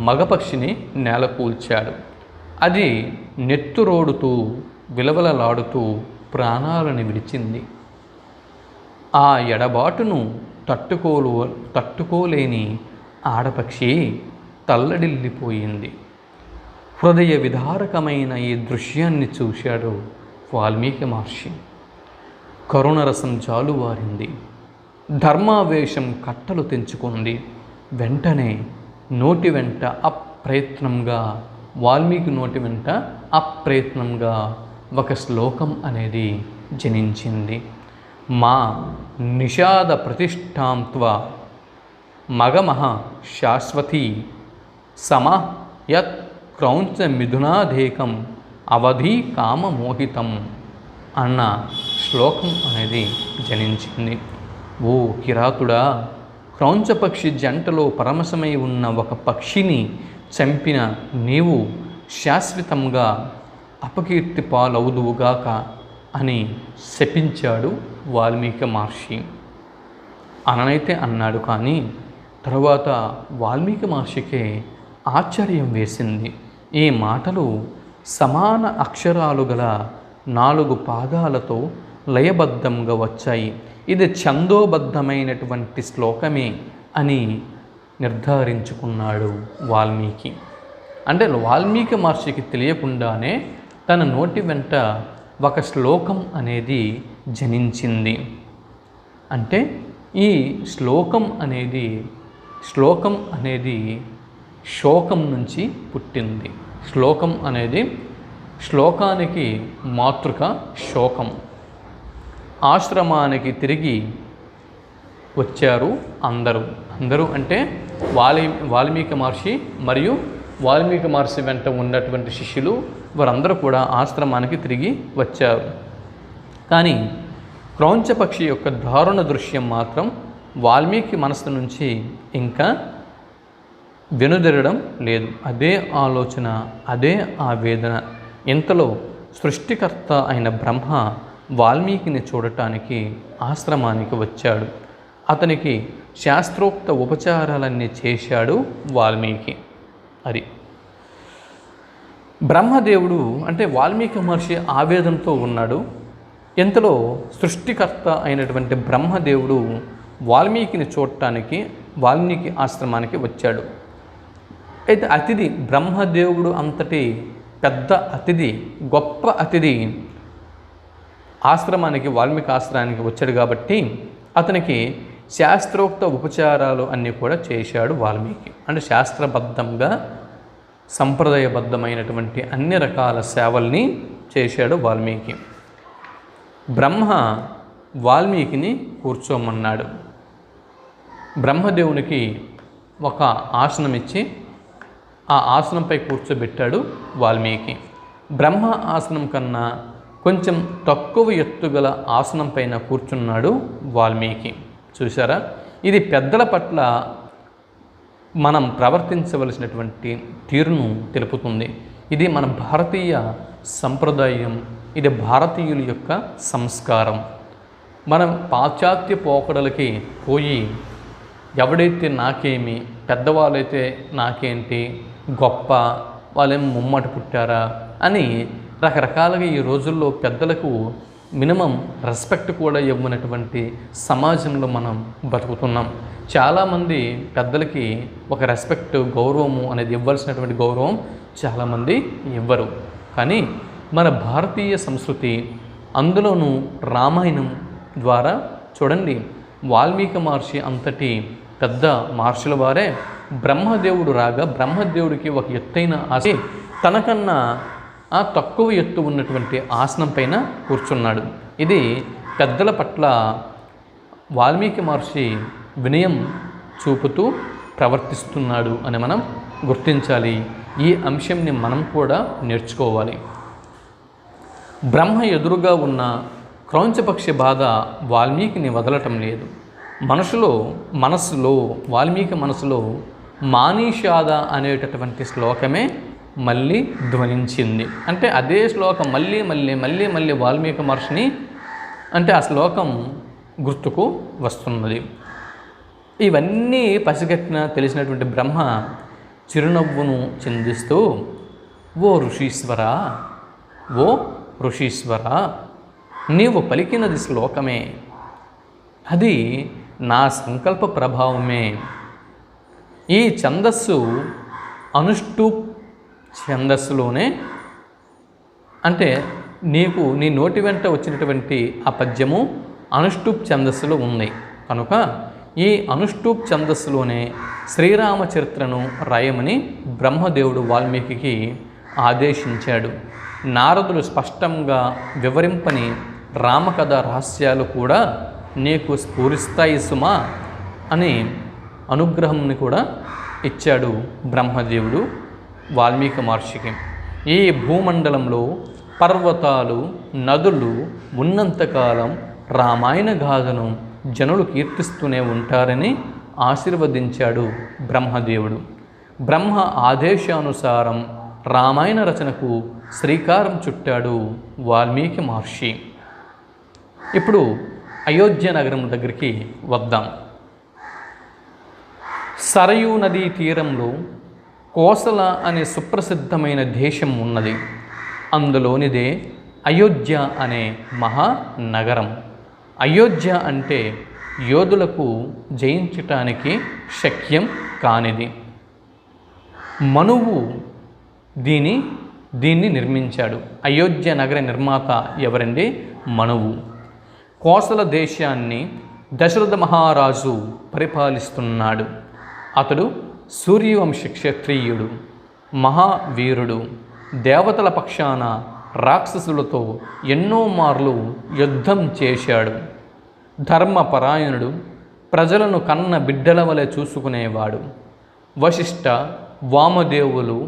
మగపక్షిని నేలకూల్చాడు. అది నెత్తురోడుతూ విలవలలాడుతూ ప్రాణాలను విడిచింది. ఆ ఎడబాటును తట్టుకోలేని ఆడపక్షి తల్లడిల్లిపోయింది. హృదయ విదారకమైన ఈ దృశ్యాన్ని చూశాడు వాల్మీకి మహర్షి. కరుణరసం జాలువారింది. ధర్మావేశం కట్టలు తెంచుకుంది. వెంటనే నోటి వెంట అప్రయత్నంగా వాల్మీకి నోటి వెంట అప్రయత్నంగా ఒక శ్లోకం అనేది జనించింది. మా నిషాద ప్రతిష్టాంత్వ మగమహ శాశ్వతీ సమ యత్ క్రౌంచ మిథునాధేకం అవధి కామమోహితం అన్న శ్లోకం అనేది జనించింది. ఓ కిరాతుడా, క్రౌంచపక్షి జంటలో పరమశమై ఉన్న ఒక పక్షిని చంపిన నీవు శాశ్వతంగా అపకీర్తి పాలవుదువుగాక అని శపించాడు వాల్మీకి మహర్షి. అననైతే అన్నాడు, కానీ తరువాత వాల్మీకి మహర్షికే ఆశ్చర్యం వేసింది. ఈ మాటలు సమాన అక్షరాలు గల 4 పాదాలతో లయబద్ధంగా వచ్చాయి. ఇది ఛందోబద్ధమైనటువంటి శ్లోకమే అని నిర్ధారించుకున్నాడు వాల్మీకి. అంటే వాల్మీకి మహర్షికి తెలియకుండానే తన నోటి వెంట ఒక శ్లోకం అనేది జనించింది. అంటే ఈ శ్లోకం అనేది శోకం నుంచి పుట్టింది. శ్లోకం అనేది శ్లోకానికి మాతృక శోకం. ఆశ్రమానికి వచ్చారు అందరూ అంటే వాల్మీకి మహర్షి మరియు వాల్మీకి మహర్షి వెంట ఉన్నటువంటి శిష్యులు వారందరూ కూడా ఆశ్రమానికి తిరిగి వచ్చారు. కానీ క్రౌంచపక్షి యొక్క దారుణ దృశ్యం మాత్రం వాల్మీకి మనసు నుంచి ఇంకా వెనుదిరడం లేదు. అదే ఆలోచన, అదే ఆవేదన. ఇంతలో సృష్టికర్త అయిన బ్రహ్మ వాల్మీకిని చూడటానికి ఆశ్రమానికి వచ్చాడు. అతనికి శాస్త్రోక్త ఉపచారాలన్నీ చేశాడు వాల్మీకి. అది బ్రహ్మదేవుడు అంటే వాల్మీకి మహర్షి ఆవేదనతో ఉన్నాడు. ఇంతలో సృష్టికర్త అయినటువంటి బ్రహ్మదేవుడు వాల్మీకిని చూడటానికి వాల్మీకి ఆశ్రమానికి వచ్చాడు. అయితే అతిథి బ్రహ్మదేవుడు అంతటి పెద్ద అతిథి, గొప్ప అతిథి వాల్మీకి ఆశ్రమానికి వచ్చాడు కాబట్టి అతనికి శాస్త్రోక్త ఉపచారాలు అన్నీ కూడా చేశాడు వాల్మీకి. అంటే శాస్త్రబద్ధంగా సంప్రదాయబద్ధమైనటువంటి అన్ని రకాల సేవల్ని చేశాడు వాల్మీకి. బ్రహ్మ వాల్మీకిని కూర్చోమన్నాడు. బ్రహ్మదేవునికి ఒక ఆసనం ఇచ్చి ఆ ఆసనంపై కూర్చోబెట్టాడు వాల్మీకి. బ్రహ్మ ఆసనం కన్నా కొంచెం తక్కువ ఎత్తుగల ఆసనం పైన కూర్చున్నాడు వాల్మీకి. చూసారా, ఇది పెద్దల పట్ల మనం ప్రవర్తించవలసినటువంటి తీరును తెలుపుతుంది. ఇది మన భారతీయ సంప్రదాయం, ఇది భారతీయుల యొక్క సంస్కారం. మనం పాశ్చాత్య పోకడలకి పోయి ఎవడైతే నాకేమి, పెద్దవాళ్ళైతే నాకేంటి, గొప్ప వాళ్ళేం ముమ్మట పుట్టారా అని రకరకాలుగా ఈ రోజుల్లో పెద్దలకు మినిమం రెస్పెక్ట్ కూడా ఇవ్వనటువంటి సమాజంలో మనం బతుకుతున్నాం. చాలామంది పెద్దలకి ఒక రెస్పెక్ట్, గౌరవము అనేది ఇవ్వాల్సినటువంటి గౌరవం చాలామంది ఇవ్వరు. కానీ మన భారతీయ సంస్కృతి, అందులోనూ రామాయణం ద్వారా చూడండి, వాల్మీకి మహర్షి అంతటి పెద్ద మహర్షుల వారే బ్రహ్మదేవుడు రాగా బ్రహ్మదేవుడికి ఒక ఎత్తైన ఆసనం, తనకన్నా తక్కువ ఎత్తు ఉన్నటువంటి ఆసనం పైన కూర్చున్నాడు. ఇది పెద్దల పట్ల వాల్మీకి మహర్షి వినయం చూపుతూ ప్రవర్తిస్తున్నాడు అని మనం గుర్తించాలి. ఈ అంశంని మనం కూడా నేర్చుకోవాలి. బ్రహ్మ ఎదురుగా ఉన్న క్రౌంచపక్షి బాధ వాల్మీకిని వదలటం లేదు. మనసులో వాల్మీకి మనసులో మానీషాద అనేటటువంటి శ్లోకమే మళ్ళీ ధ్వనించింది. అంటే అదే శ్లోకం మళ్ళీ వాల్మీకి మహర్షిని అంటే ఆ శ్లోకం గుర్తుకు వస్తున్నది. ఇవన్నీ పసిగట్టిన తెలిసినటువంటి బ్రహ్మ చిరునవ్వును చిందిస్తూ ఓ ఋషీశ్వర నీవు పలికినది శ్లోకమే, అది నా సంకల్ప ప్రభావమే. ఈ ఛందస్సు అనుష్ఠూప్ ఛందస్సులోనే, అంటే నీ నోటి వెంట వచ్చినటువంటి ఆ పద్యము అనుష్ఠూప్ ఛందస్సులో ఉంది కనుక ఈ అనుష్ఠూప్ ఛందస్సులోనే శ్రీరామచరిత్రను రాయమని బ్రహ్మదేవుడు వాల్మీకి ఆదేశించాడు. నారదుడు స్పష్టంగా వివరింపని రామకథ రహస్యాలు కూడా నీకు స్ఫూరిస్తాయి సుమా అని అనుగ్రహంని కూడా ఇచ్చాడు బ్రహ్మదేవుడు వాల్మీకి మహర్షికి. ఈ భూమండలంలో పర్వతాలు నదులు ఉన్నంతకాలం రామాయణ గాథను జనులు కీర్తిస్తూనే ఉంటారని ఆశీర్వదించాడు బ్రహ్మదేవుడు. బ్రహ్మ ఆదేశానుసారం రామాయణ రచనకు శ్రీకారం చుట్టాడు వాల్మీకి మహర్షి. ఇప్పుడు అయోధ్య నగరం దగ్గరికి వద్దాం. సరయూ నదీ తీరంలో కోసల అనే సుప్రసిద్ధమైన దేశం ఉన్నది. అందులోనిదే అయోధ్య అనే మహానగరం. అయోధ్య అంటే యోధులకు జయించటానికి శక్యం కానిది. మనువు దీన్ని నిర్మించాడు. అయోధ్య నగర నిర్మాత ఎవరండి? మనువు. కోసల దేశాన్ని దశరథ మహారాజు పరిపాలిస్తున్నాడు. అతడు సూర్యవంశ క్షత్రియుడు, మహావీరుడు. దేవతల పక్షాన రాక్షసులతో ఎన్నో మార్లు యుద్ధం చేశాడు. ధర్మపరాయణుడు, ప్రజలను కన్న బిడ్డల వలె చూసుకునేవాడు. వశిష్ఠ, వామదేవులు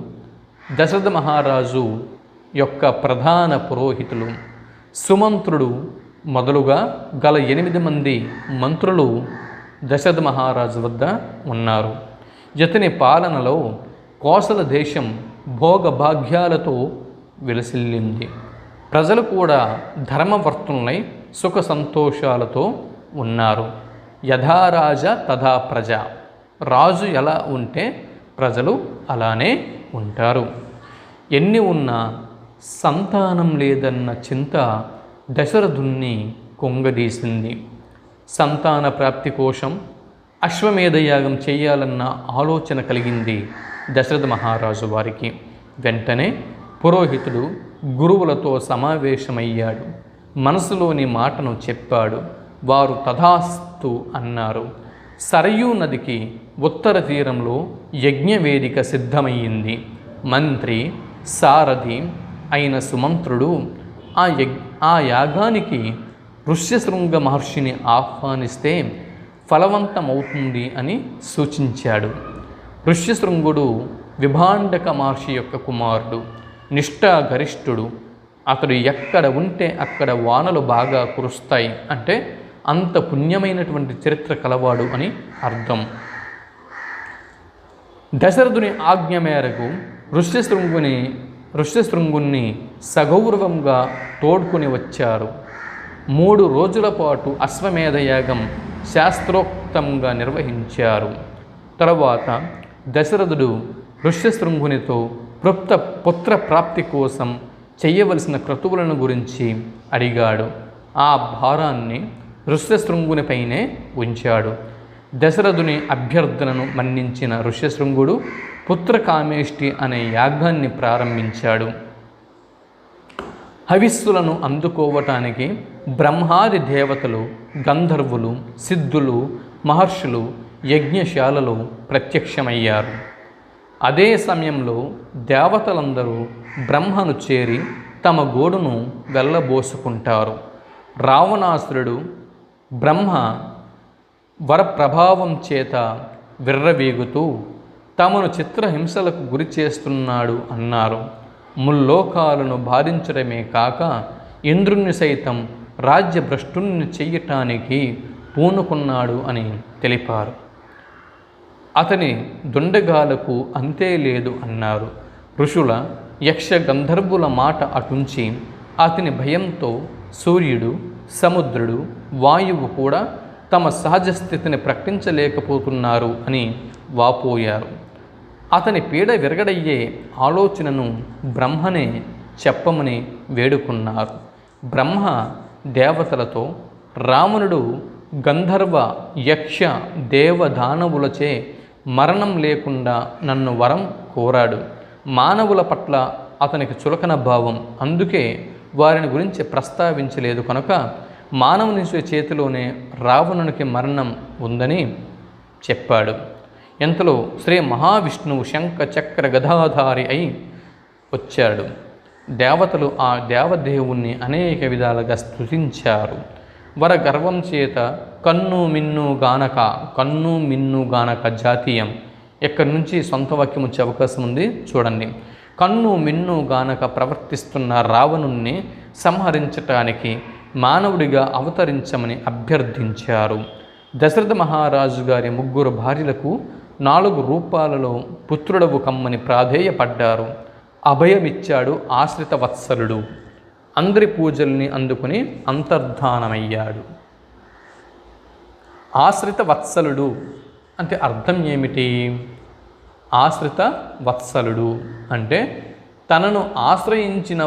దశరథ మహారాజు యొక్క ప్రధాన పురోహితులు. సుమంత్రుడు మొదలుగా గల 8 మంది మంత్రులు దశరథ మహారాజు వద్ద ఉన్నారు. ఇతని పాలనలో కోసల దేశం భోగభాగ్యాలతో విలసిల్లింది. ప్రజలు కూడా ధర్మవర్తులై సుఖ సంతోషాలతో ఉన్నారు. యథారాజ తథా ప్రజ. రాజు ఎలా ఉంటే ప్రజలు అలానే ఉంటారు. ఎన్ని ఉన్నా సంతానం లేదన్న చింత దశరథుణ్ణి కొంగదీసింది. సంతాన ప్రాప్తి కోసం అశ్వమేధయాగం చేయాలన్న ఆలోచన కలిగింది దశరథ మహారాజు వారికి. వెంటనే పురోహితుడు గురువులతో సమావేశమయ్యాడు. మనసులోని మాటను చెప్పాడు. వారు తథాస్తు అన్నారు. సరయూ నదికి ఉత్తర తీరంలో యజ్ఞవేదిక సిద్ధమయ్యింది. మంత్రి సారథి అయిన సుమంత్రుడు ఆ యాగానికి ఋష్యశృంగ మహర్షిని ఆహ్వానిస్తే ఫలవంతమవుతుంది అని సూచించాడు. ఋష్యశృంగుడు విభాండక మహర్షి యొక్క కుమారుడు, నిష్ఠాగరిష్ఠుడు. అతడు ఎక్కడ ఉంటే అక్కడ వానలు బాగా కురుస్తాయి అంటే అంత పుణ్యమైనటువంటి చరిత్ర కలవాడు అని అర్థం. దశరథుని ఆజ్ఞ మేరకు ఋష్యశృంగుణ్ణి సగౌరవంగా తోడ్కొని వచ్చారు. 3 రోజుల పాటు అశ్వమేధయాగం శాస్త్రోక్తంగా నిర్వహించారు. తరువాత దశరథుడు ఋష్యశృంగునితో పుత్ర ప్రాప్తి కోసం చేయవలసిన క్రతువులను గురించి అడిగాడు. ఆ భారాన్ని ఋష్యశృంగునిపైనే ఉంచాడు. దశరథుని అభ్యర్థనను మన్నించిన ఋష్యశృంగుడు పుత్రకామేష్టి అనే యాగాన్ని ప్రారంభించాడు. హవిస్సులను అందుకోవటానికి బ్రహ్మాది దేవతలు, గంధర్వులు, సిద్ధులు, మహర్షులు యజ్ఞశాలలో ప్రత్యక్షమయ్యారు. అదే సమయంలో దేవతలందరూ బ్రహ్మను చేరి తమ గోడును వెళ్ళబోసుకుంటారు. రావణాసురుడు బ్రహ్మ వరప్రభావం చేత విర్రవీగుతూ తమను చిత్రహింసలకు గురి చేస్తున్నాడు అన్నారు. ముల్లోకాలను బాధించడమే కాక ఇంద్రుణ్ణి సైతం రాజ్యభ్రష్టుణ్ణి చెయ్యటానికి పూనుకున్నాడు అని తెలిపారు. అతని దుండగాలకు అంతే లేదు అన్నారు. ఋషుల యక్ష గంధర్వుల మాట అటుంచి అతని భయంతో సూర్యుడు, సముద్రుడు, వాయువు కూడా తమ సహజ స్థితిని ప్రకటించలేకపోతున్నారు అని వాపోయారు. అతని పీడ విరగడయ్యే ఆలోచనను బ్రహ్మనే చెప్పమని వేడుకున్నారు. బ్రహ్మ దేవతలతో రావణుడు గంధర్వ, యక్ష, దేవదానవులచే మరణం లేకుండా నన్ను వరం కోరాడు. మానవుల పట్ల అతనికి చులకన భావం, అందుకే వారిని గురించి ప్రస్తావించలేదు కనుక మానవుని చేతిలోనే రావణునికి మరణం ఉందని చెప్పాడు. ఎంతలో శ్రీ మహావిష్ణువు శంఖ చక్ర గదాధారి అయి వచ్చాడు. దేవతలు ఆ దేవదేవుణ్ణి అనేక విధాలుగా స్తుతించారు. వర గర్వం చేత కన్ను మిన్ను గానక జాతీయం. ఎక్కడి నుంచి సొంత వాక్యం వచ్చే అవకాశం ఉంది చూడండి. కన్ను మిన్ను గానక ప్రవర్తిస్తున్న రావణుణ్ణి సంహరించటానికి మానవుడిగా అవతరించమని అభ్యర్థించారు. దశరథ మహారాజు గారి 3 భార్యలకు 4 రూపాలలో పుత్రుడవు కమ్మని ప్రాధేయపడ్డారు. అభయమిచ్చాడు ఆశ్రిత వత్సలుడు. అందరి పూజల్ని అందుకుని అంతర్ధానమయ్యాడు. ఆశ్రిత వత్సలుడు అంటే అర్థం ఏమిటి? ఆశ్రిత వత్సలుడు అంటే తనను ఆశ్రయించిన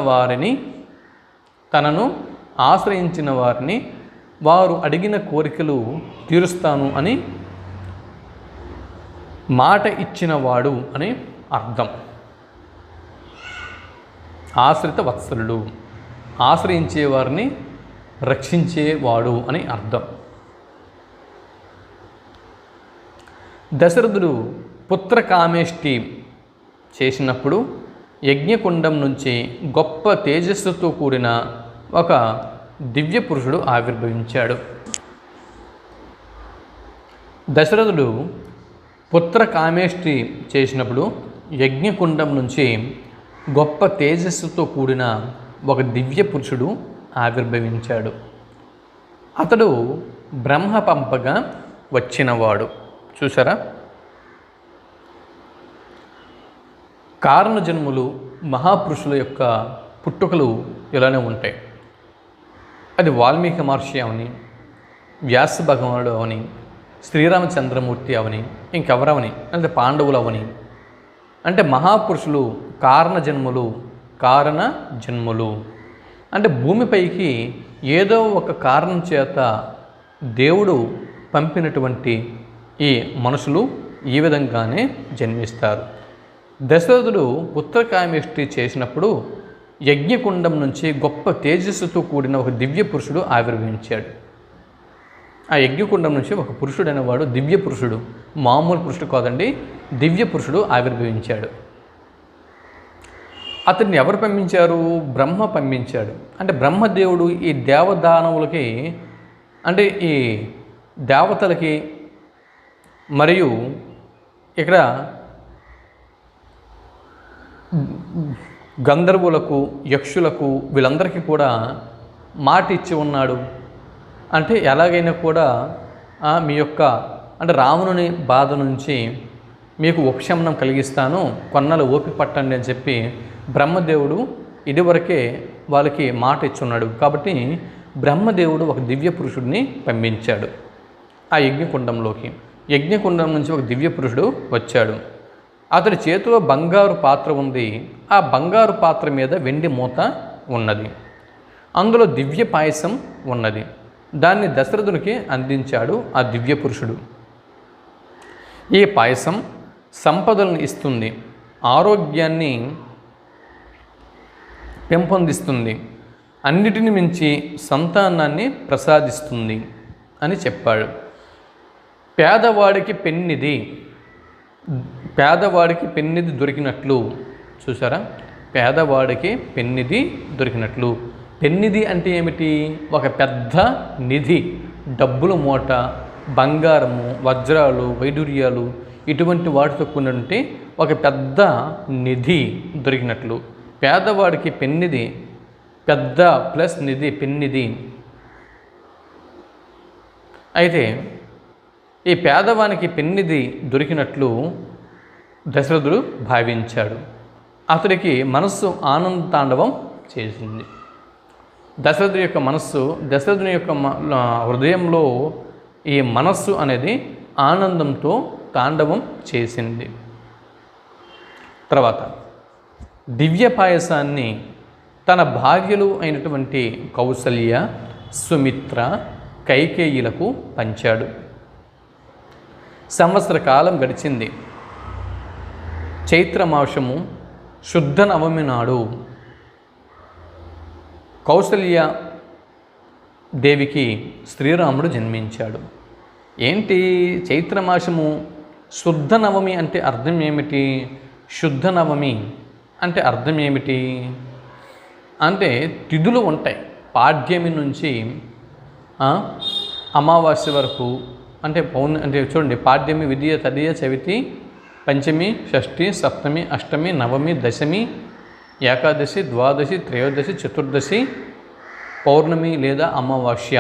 వారిని వారు అడిగిన కోరికలు తీరుస్తాను అని మాట ఇచ్చినవాడు అని అర్థం. ఆశ్రిత వత్సలుడు ఆశ్రయించేవారిని రక్షించేవాడు అని అర్థం. దశరథుడు పుత్రకామేష్టి చేసినప్పుడు యజ్ఞకుండం నుంచి గొప్ప తేజస్సుతో కూడిన ఒక దివ్య పురుషుడు ఆవిర్భవించాడు. దశరథుడు పుత్రకామేష్టి చేసినప్పుడు యజ్ఞకుండం నుంచి గొప్ప తేజస్సుతో కూడిన ఒక దివ్య పురుషుడు ఆవిర్భవించాడు. అతడు బ్రహ్మ పంపగా వచ్చినవాడు. చూసారా? కారణజన్ములు మహాపురుషుల యొక్క పుట్టుకలు ఇలానే ఉంటాయి. అది వాల్మీకి మహర్షి అవని, వ్యాస భగవానుడు అవని, శ్రీరామచంద్రమూర్తి అవని, ఇంకెవరవని అంటే పాండవులు అవని, అంటే మహాపురుషులు కారణ జన్ములు అంటే భూమిపైకి ఏదో ఒక కారణం చేత దేవుడు పంపినటువంటి ఈ మనుషులు ఈ విధంగానే జన్మిస్తారు. దశరథుడు పుత్రకామేష్టి చేసినప్పుడు యజ్ఞకుండం నుంచి గొప్ప తేజస్సుతో కూడిన ఒక దివ్య పురుషుడు ఆవిర్భవించాడు. ఆ యజ్ఞకుండం నుంచి ఒక పురుషుడు అనేవాడు దివ్య పురుషుడు, మామూలు పురుషుడు కాదండి, దివ్య పురుషుడు ఆవిర్భవించాడు. అతన్ని ఎవరు పంపించారు? బ్రహ్మ పంపించాడు. అంటే బ్రహ్మదేవుడు ఈ దేవదానవులకి అంటే ఈ దేవతలకి మరియు ఇక్కడ గంధర్వులకు, యక్షులకు వీళ్ళందరికీ కూడా మాట ఇచ్చి ఉన్నాడు. అంటే ఎలాగైనా కూడా మీ యొక్క అంటే రావణుని బాధ నుంచి మీకు ఉపశమనం కలిగిస్తాను, కొన్నాళ్ళు ఓపిక పట్టండి అని చెప్పి బ్రహ్మదేవుడు ఇదివరకే వాళ్ళకి మాట ఇచ్చున్నాడు. కాబట్టి బ్రహ్మదేవుడు ఒక దివ్య పురుషుడిని పంపించాడు ఆ యజ్ఞకుండంలోకి. యజ్ఞకుండం నుంచి ఒక దివ్య పురుషుడు వచ్చాడు. అతడి చేతిలో బంగారు పాత్ర ఉంది. ఆ బంగారు పాత్ర మీద వెండి మూత ఉన్నది. అందులో దివ్య పాయసం ఉన్నది. దాన్ని దశరథునికి అందించాడు ఆ దివ్య పురుషుడు. ఈ పాయసం సంపదలను ఇస్తుంది, ఆరోగ్యాన్ని పెంపొందిస్తుంది, అన్నిటిని మించి సంతానాన్ని ప్రసాదిస్తుంది అని చెప్పాడు. పేదవాడికి పెన్నిది, పేదవాడికి పెన్నిది దొరికినట్లు. చూసారా, పేదవాడికి పెన్నిది దొరికినట్లు. పెన్నిది అంటే ఏమిటి? ఒక పెద్ద నిధి, డబ్బుల మూట, బంగారము, వజ్రాలు, వైడూర్యాలు ఇటువంటి వాటితో కూడినటువంటి ఒక పెద్ద నిధి దొరికినట్లు. పేదవాడికి పెన్నిది, పెద్ద ప్లస్ నిధి, పెన్నిది. అయితే ఈ పేదవానికి పెన్నిది దొరికినట్లు దశరథుడు భావించాడు. అతడికి మనస్సు ఆనంద తాండవం చేసింది. దశరథుడి యొక్క మనస్సు, దశరథుని యొక్క హృదయంలో ఈ మనస్సు అనేది ఆనందంతో తాండవం చేసింది. తర్వాత దివ్య పాయసాన్ని తన భార్యలు అయినటువంటి కౌసల్య, సుమిత్ర, కైకేయిలకు పంచాడు. సంవత్సర కాలం గడిచింది. చైత్రమాసము శుద్ధ నవమి నాడు కౌసల్య దేవికి శ్రీరాముడు జన్మించాడు. ఏంటి చైత్రమాసము శుద్ధ నవమి అంటే అర్థం ఏమిటి? శుద్ధ నవమి అంటే అర్థం ఏమిటి అంటే తిథులు ఉంటాయి. పాడ్యమి నుంచి అమావాస్య వరకు అంటే అంటే చూడండి, పాడ్యమి, విద్య, తదియ, చవితి, పంచమి, షష్ఠి, సప్తమి, అష్టమి, నవమి, దశమి, ఏకాదశి, ద్వాదశి, త్రయోదశి, చతుర్దశి, పౌర్ణమి లేదా అమావాస్య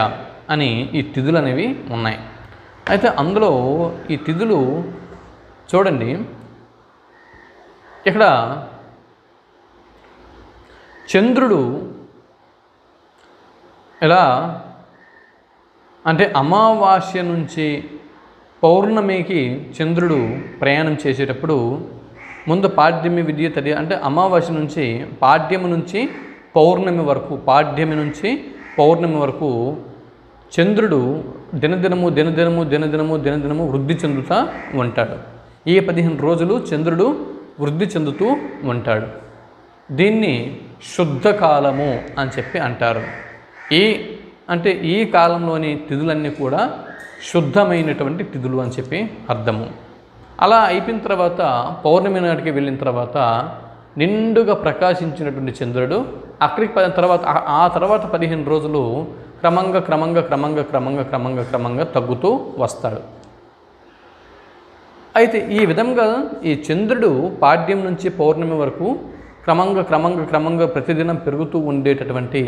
అని ఈ తిథులు అనేవి ఉన్నాయి. అయితే అందులో ఈ తిథులు చూడండి, ఇక్కడ చంద్రుడు ఎలా అంటే అమావాస్య నుంచి పౌర్ణమికి చంద్రుడు ప్రయాణం చేసేటప్పుడు ముందు పాడ్యమి, విద్య, తదియ అంటే అమావాస్య నుంచి పాడ్యమి నుంచి పౌర్ణమి వరకు, పాడ్యమి నుంచి పౌర్ణమి వరకు చంద్రుడు దినదినము వృద్ధి చెందుతూ ఉంటాడు. ఈ 15 రోజులు చంద్రుడు వృద్ధి చెందుతూ ఉంటాడు. దీన్ని శుద్ధ కాలము అని చెప్పి అంటారు. ఈ కాలంలోని తిథులన్నీ కూడా శుద్ధమైనటువంటి తిథులు అని చెప్పి అర్థము. అలా అయిపోయిన తర్వాత పౌర్ణమి నాటికి వెళ్ళిన తర్వాత నిండుగా ప్రకాశించినటువంటి చంద్రుడు అక్కడికి ఆ తర్వాత 15 రోజులు క్రమంగా తగ్గుతూ వస్తాడు. అయితే ఈ విధంగా ఈ చంద్రుడు పాడ్యం నుంచి పౌర్ణమి వరకు క్రమంగా ప్రతిదినం పెరుగుతూ ఉండేటటువంటి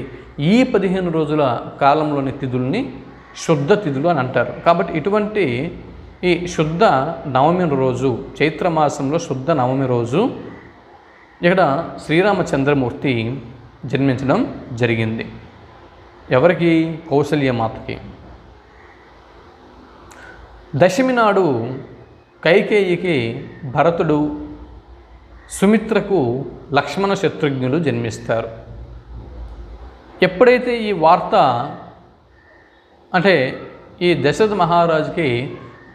ఈ 15 రోజుల కాలంలోని తిథుల్ని శుద్ధ తిథులు అని అంటారు. కాబట్టి ఇటువంటి ఈ శుద్ధ నవమి రోజు, చైత్రమాసంలో శుద్ధ నవమి రోజు ఇక్కడ శ్రీరామచంద్రమూర్తి జన్మించడం జరిగింది. ఎవరికి? కౌసల్యమాతకి. దశమి నాడు కైకేయికి భరతుడు, సుమిత్రకు లక్ష్మణ శత్రుఘ్నులు జన్మిస్తారు. ఎప్పుడైతే ఈ వార్త అంటే ఈ దశరథ మహారాజుకి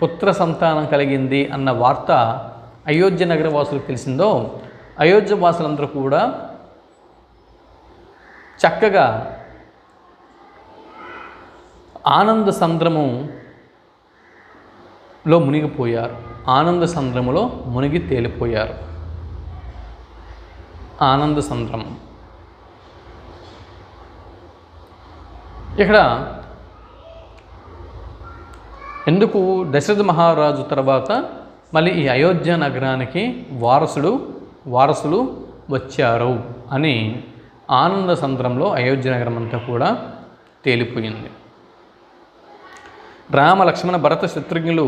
పుత్ర సంతానం కలిగింది అన్న వార్త అయోధ్య నగర వాసులకు తెలిసిందో, అయోధ్య వాసులందరూ కూడా చక్కగా ఆనంద సంద్రములో మునిగిపోయారు. ఆనంద సంద్రములో మునిగి తేలిపోయారు. ఆనంద సంద్రం. ఇక్కడ ఎందుకు దశరథ మహారాజు తర్వాత మళ్ళీ ఈ అయోధ్య నగరానికి వారసులు వచ్చారు అని ఆనంద సంద్రంలో అయోధ్య నగరం అంతా కూడా తేలిపోయింది. రామ, లక్ష్మణ, భరత, శత్రుఘ్నులు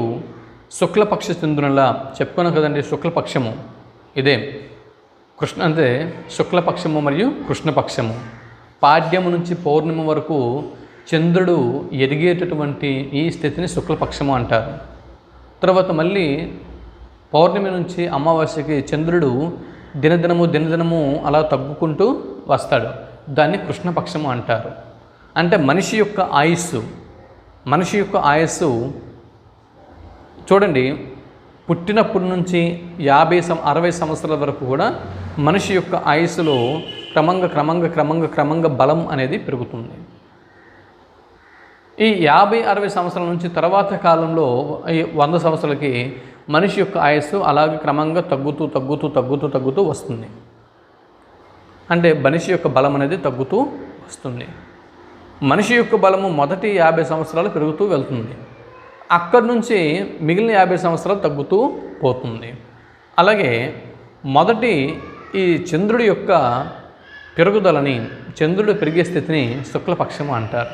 శుక్లపక్ష చంద్రునిలా చెప్పుకున్నాం కదండి. శుక్లపక్షము ఇదే కృష్ణ అంటే శుక్లపక్షము మరియు కృష్ణపక్షము. పాడ్యము నుంచి పౌర్ణమి వరకు చంద్రుడు ఎదిగేటటువంటి ఈ స్థితిని శుక్లపక్షము అంటారు. తర్వాత మళ్ళీ పౌర్ణమి నుంచి అమావాస్యకి చంద్రుడు దినదినము అలా తగ్గుకుంటూ వస్తాడు. దాన్ని కృష్ణపక్షము అంటారు. అంటే మనిషి యొక్క ఆయుస్సు చూడండి, పుట్టినప్పటి నుంచి 50-60 సంవత్సరాల వరకు కూడా మనిషి యొక్క ఆయుస్సులో క్రమంగా బలం అనేది పెరుగుతుంది. ఈ 50-60 సంవత్సరాల నుంచి తర్వాత కాలంలో ఈ 100 సంవత్సరాలకి మనిషి యొక్క ఆయుస్సు అలాగే క్రమంగా తగ్గుతూ వస్తుంది. అంటే మనిషి యొక్క బలం అనేది తగ్గుతూ వస్తుంది. మనిషి యొక్క బలము మొదటి 50 సంవత్సరాలు పెరుగుతూ వెళ్తుంది. అక్కడి నుంచి మిగిలిన 50 సంవత్సరాలు తగ్గుతూ పోతుంది. అలాగే మొదటి ఈ చంద్రుడి యొక్క పెరుగుదలని, చంద్రుడు పెరిగే స్థితిని శుక్లపక్షము అంటారు.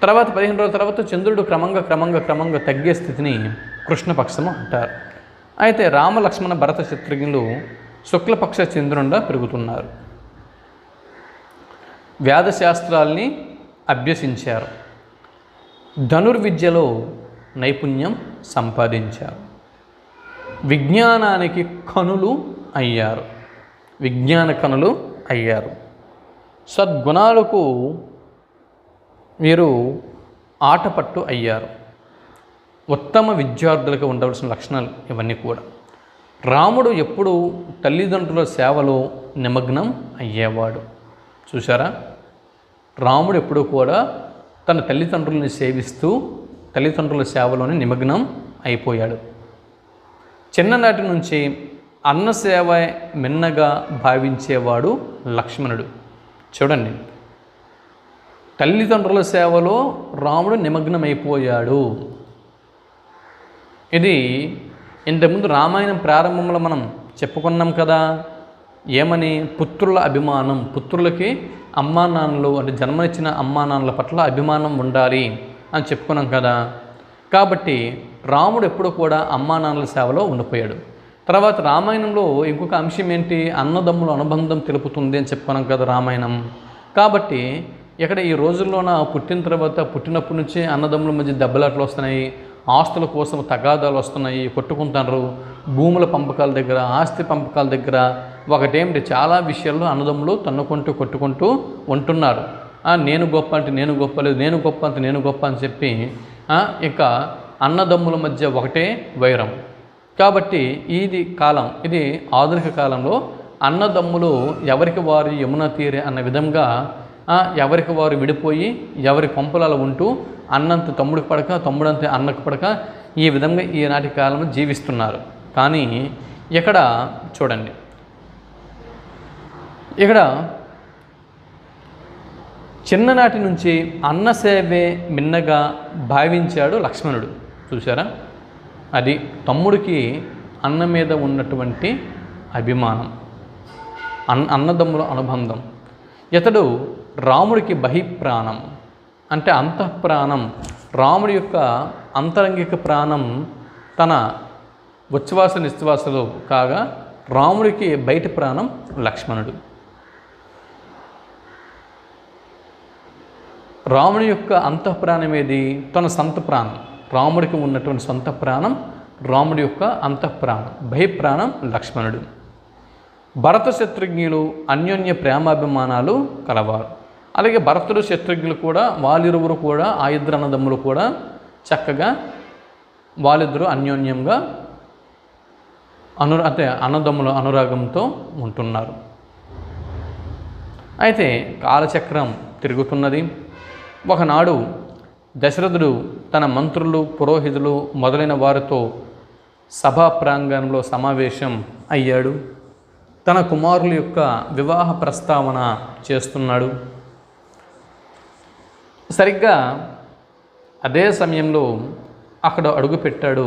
తర్వాత 15 రోజుల తర్వాత చంద్రుడు క్రమంగా తగ్గే స్థితిని కృష్ణపక్షము అంటారు. అయితే రామ లక్ష్మణ భరత శత్రుఘ్నులు శుక్లపక్ష చంద్రునిగా పెరుగుతున్నారు. వేదశాస్త్రాల్ని అభ్యసించారు. ధనుర్విద్యలో నైపుణ్యం సంపాదించారు. విజ్ఞానానికి కనులు అయ్యారు. సద్గుణాలకు వీరు ఆటపట్టు అయ్యారు. ఉత్తమ విద్యార్థులకు ఉండవలసిన లక్షణాలు ఇవన్నీ కూడా. రాముడు ఎప్పుడు తల్లిదండ్రుల సేవలో నిమగ్నం అయ్యేవాడు. చూసారా, రాముడు ఎప్పుడూ కూడా తన తల్లిదండ్రులని సేవిస్తూ తల్లిదండ్రుల సేవలోనే నిమగ్నం అయిపోయాడు. చిన్ననాటి నుంచి అన్న సేవ మిన్నగా భావించేవాడు లక్ష్మణుడు. చూడండి, తల్లిదండ్రుల సేవలో రాముడు నిమగ్నమైపోయాడు. ఇది ఇంతకుముందు రామాయణం ప్రారంభంలో మనం చెప్పుకున్నాం కదా. ఏమని? పుత్రుల అభిమానం, పుత్రులకి అమ్మా నాన్నలు అంటే జన్మనిచ్చిన అమ్మా నాన్నల పట్ల అభిమానం ఉండాలి అని చెప్పుకున్నాం కదా. కాబట్టి రాముడు ఎప్పుడు కూడా అమ్మా నాన్నల సేవలో ఉండిపోయాడు. తర్వాత రామాయణంలో ఇంకొక అంశం ఏంటి? అన్నదమ్ముల అనుబంధం తెలుపుతుంది అని చెప్పుకున్నాం కదా రామాయణం. కాబట్టి ఇక్కడ ఈ రోజుల్లోన పుట్టిన తర్వాత పుట్టినప్పటి నుంచి అన్నదమ్ముల మధ్య దెబ్బలాట్లు వస్తున్నాయి, ఆస్తుల కోసం తగాదాలు వస్తున్నాయి, కొట్టుకుంటున్నారు. భూముల పంపకాల దగ్గర, ఆస్తి పంపకాల దగ్గర ఒకటేమిటి చాలా విషయాల్లో అన్నదమ్ములు తన్నుకుంటూ కొట్టుకుంటూ ఉంటున్నారు. నేను గొప్ప అంటే నేను గొప్ప, లేదు నేను గొప్ప అంటే నేను గొప్ప అని చెప్పి ఇక అన్నదమ్ముల మధ్య ఒకటే వైరం. కాబట్టి ఇది ఆధునిక కాలంలో అన్నదమ్ములు ఎవరికి వారు యమున తీరే అన్న విధంగా ఎవరికి వారు విడిపోయి ఎవరి కొంపలలో ఉంటూ అన్నంత తమ్ముడికి పడక, తమ్ముడంత అన్నకు పడక ఈ విధంగా ఈనాటి కాలంలో జీవిస్తున్నారు. కానీ ఇక్కడ చూడండి, ఇక్కడ చిన్ననాటి నుంచి అన్న సేవే మిన్నగా భావించాడు లక్ష్మణుడు. చూసారా, అది తమ్ముడికి అన్న మీద ఉన్నటువంటి అభిమానం, అన్నదమ్ముల అనుబంధం. ఇతడు రాముడికి బహిప్రాణం అంటే అంతఃప్రాణం. రాముడి యొక్క అంతరంగిక ప్రాణం తన ఉచ్ఛ్వాస నిశ్వాసలు కాగా రాముడికి బయటి ప్రాణం లక్ష్మణుడు. రాముడి యొక్క అంతఃప్రాణం ఏది? తన సొంత ప్రాణం. రాముడికి ఉన్నటువంటి సొంత ప్రాణం రాముడి యొక్క అంతఃప్రాణం, బహిప్రాణం లక్ష్మణుడు. భరత శత్రుఘ్నులు అన్యోన్య ప్రేమాభిమానాలు కలవారు. అలాగే భరతుడు శత్రుఘ్నులు కూడా వాళ్ళిరువురు కూడా ఆ ఇద్దరు అన్నదమ్ములు కూడా చక్కగా వాళ్ళిద్దరూ అన్యోన్యంగా అంటే అన్నదమ్ముల అనురాగంతో ఉంటున్నారు. అయితే కాలచక్రం తిరుగుతున్నది. ఒకనాడు దశరథుడు తన మంత్రులు, పురోహితులు మొదలైన వారితో సభా ప్రాంగణంలో సమావేశం అయ్యాడు. తన కుమారుల యొక్క వివాహ ప్రస్తావన చేస్తున్నాడు. సరిగ్గా అదే సమయంలో అక్కడ అడుగుపెట్టాడు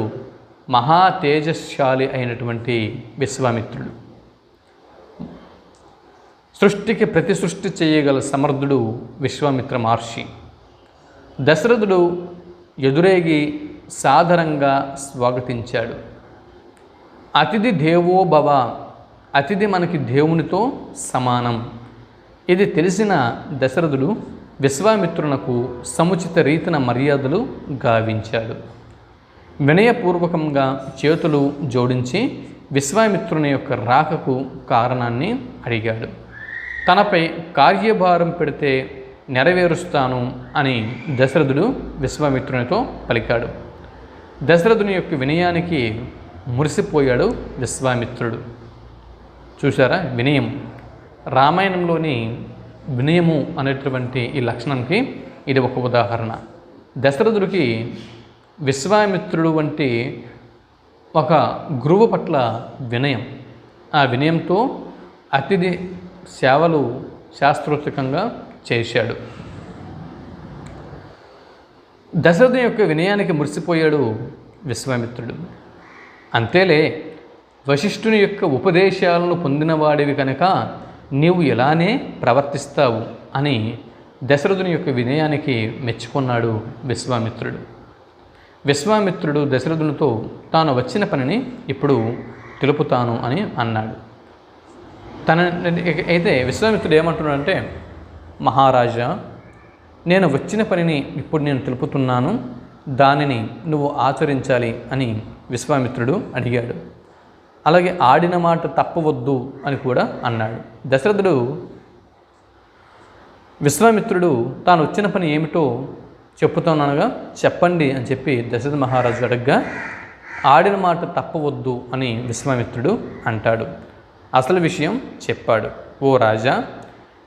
మహా తేజశాలి అయినటువంటి విశ్వామిత్రుడు. సృష్టికి ప్రతి సృష్టి చేయగల సమర్థుడు విశ్వామిత్ర మహర్షి. దశరథుడు ఎదురేగి సాదరంగా స్వాగతించాడు. అతిథి దేవో భవ, అతిథి మనకి దేవునితో సమానం. ఇది తెలిసిన దశరథుడు విశ్వామిత్రునకు సముచిత రీతిన మర్యాదలు గావించాడు. వినయపూర్వకంగా చేతులు జోడించి విశ్వామిత్రుని యొక్క రాకకు కారణాన్ని అడిగాడు. తనపై కార్యభారం పెడితే నెరవేరుస్తాను అని దశరథుడు విశ్వామిత్రునితో పలికాడు. దశరథుని యొక్క వినయానికి మురిసిపోయాడు విశ్వామిత్రుడు. చూసారా, వినయం. రామాయణంలోని వినయము అనేటువంటి ఈ లక్షణానికి ఇది ఒక ఉదాహరణ. దశరథుడికి విశ్వామిత్రుడు వంటి ఒక గురువు పట్ల వినయం, ఆ వినయంతో అతిథి సేవలు శాస్త్రోక్తంగా చేశాడు. దశరథుని యొక్క వినయానికి మురిసిపోయాడు విశ్వామిత్రుడు. అంతేలే, వశిష్ఠుని యొక్క ఉపదేశాలను పొందినవాడివి కనుక నీవు ఇలానే ప్రవర్తిస్తావు అని దశరథుని యొక్క వినయానికి మెచ్చుకున్నాడు విశ్వామిత్రుడు. విశ్వామిత్రుడు దశరథునితో తాను వచ్చిన పనిని ఇప్పుడు తెలుపుతాను అని అన్నాడు. అయితే విశ్వామిత్రుడు ఏమంటున్నాడంటే, మహారాజా, నేను వచ్చిన పనిని ఇప్పుడు నేను తెలుపుతున్నాను, దానిని నువ్వు ఆచరించాలి అని విశ్వామిత్రుడు అడిగాడు. అలాగే ఆడిన మాట తప్పవద్దు అని కూడా అన్నాడు. దశరథుడు విశ్వామిత్రుడు తాను వచ్చిన పని ఏమిటో చెప్పుతానగా చెప్పండి అని చెప్పి దశరథ మహారాజు అడగ్గా, ఆడిన మాట తప్పవద్దు అని విశ్వామిత్రుడు అంటాడు. అసలు విషయం చెప్పాడు. ఓ రాజా,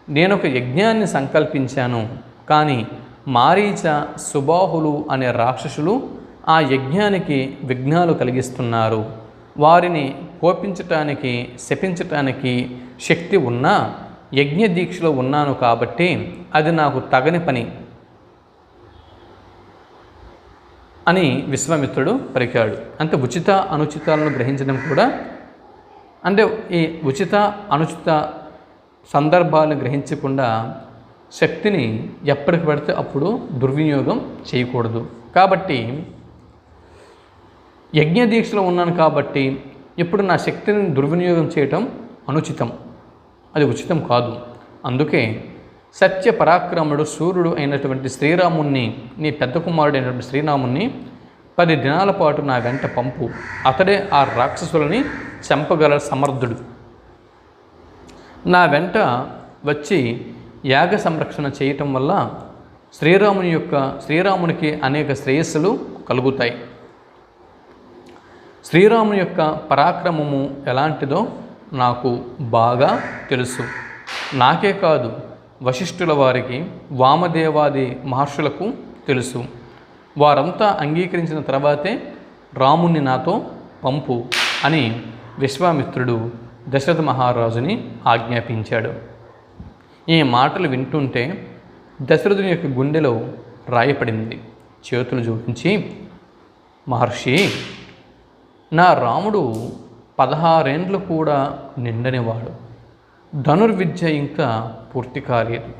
నేను ఒక యజ్ఞాన్ని సంకల్పించాను, కానీ మారీచ, సుబాహులు అనే రాక్షసులు ఆ యజ్ఞానికి విఘ్నాలు కలిగిస్తున్నారు. వారిని కోపించటానికి, శపించటానికి శక్తి ఉన్నా యజ్ఞ దీక్షలో ఉన్నాను కాబట్టి అది నాకు తగని పని అని విశ్వామిత్రుడు పలికాడు. అంటే ఉచిత అనుచితాలను గ్రహించడం కూడా, అంటే ఈ ఉచిత అనుచిత సందర్భాలను గ్రహించకుండా శక్తిని ఎప్పటికి పడితే అప్పుడు దుర్వినియోగం చేయకూడదు. కాబట్టి యజ్ఞ దీక్షలో ఉన్నాను కాబట్టి ఇప్పుడు నా శక్తిని దుర్వినియోగం చేయటం అనుచితం, అది ఉచితం కాదు. అందుకే సత్య పరాక్రముడు సూర్యుడు అయినటువంటి శ్రీరాముణ్ణి, నీ పెద్ద కుమారుడు అయినటువంటి శ్రీరాముణ్ణి 10 దినాల పాటు నా వెంట పంపు. అతడే ఆ రాక్షసులని చంపగల సమర్థుడు. నా వెంట వచ్చి యాగ సంరక్షణ చేయటం వల్ల శ్రీరామునికి అనేక శ్రేయస్సులు కలుగుతాయి. శ్రీరాముని యొక్క పరాక్రమము ఎలాంటిదో నాకు బాగా తెలుసు. నాకే కాదు, వశిష్ఠుల వారికి, వామదేవాది మహర్షులకు తెలుసు. వారంతా అంగీకరించిన తర్వాతే రాముణ్ణి నాతో పంపు అని విశ్వామిత్రుడు దశరథ మహారాజుని ఆజ్ఞాపించాడు. ఈ మాటలు వింటుంటే దశరథుని యొక్క గుండెలో రాయపడింది. చేతులు జోడించి, మహర్షి, నా రాముడు 16 ఏండ్లు కూడా నిండనివాడు. ధనుర్విద్య ఇంకా పూర్తి కాలేదు.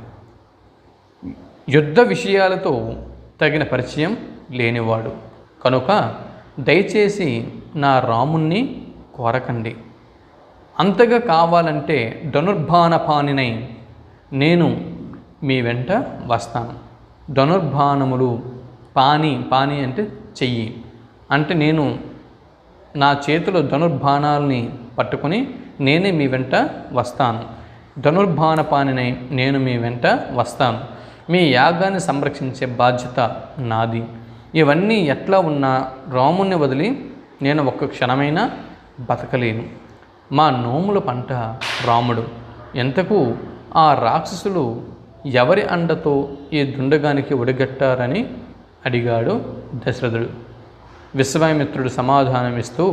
యుద్ధ విషయాలతో తగిన పరిచయం లేనివాడు. కనుక దయచేసి నా రాముణ్ణి కోరకండి. అంతగా కావాలంటే ధనుర్బాణపాణినై నేను మీ వెంట వస్తాను. ధనుర్బాణములు, పాని అంటే చెయ్యి, అంటే నేను నా చేతిలో ధనుర్బాణాలని పట్టుకొని నేనే మీ వెంట వస్తాను. ధనుర్బాణపాణినై నేను మీ వెంట వస్తాను. మీ యాగాన్ని సంరక్షించే బాధ్యత నాది. ఇవన్నీ ఎట్లా ఉన్నా రాముణ్ణి వదిలి నేను ఒక్క క్షణమైనా బతకలేను. మా నోముల పంట రాముడు. ఎంతకు ఆ రాక్షసులు ఎవరి అండతో ఈ దుండగానికి ఒడిగట్టారని అడిగాడు దశరథుడు. విశ్వామిత్రుడు సమాధానమిస్తూ,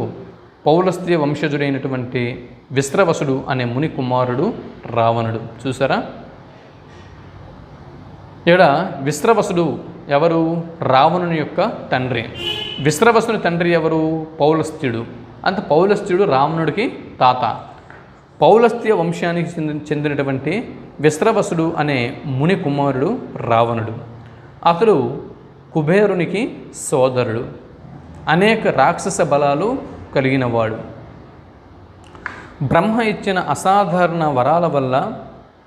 పౌలస్త్య వంశజుడైనటువంటి విశ్రవసుడు అనే ముని కుమారుడు రావణుడు. చూసారా, ఇక్కడ విశ్రవసుడు ఎవరు? రావణుని యొక్క తండ్రి. విశ్రవసుని తండ్రి ఎవరు? పౌలస్త్యుడు. అంత పౌలస్త్యుడు రావణుడికి తాత. పౌలస్త్య వంశానికి చెందినటువంటి విశ్రవసుడు అనే ముని కుమారుడు రావణుడు. అతడు కుబేరునికి సోదరుడు. అనేక రాక్షస బలాలు కలిగినవాడు. బ్రహ్మ ఇచ్చిన అసాధారణ వరాల వల్ల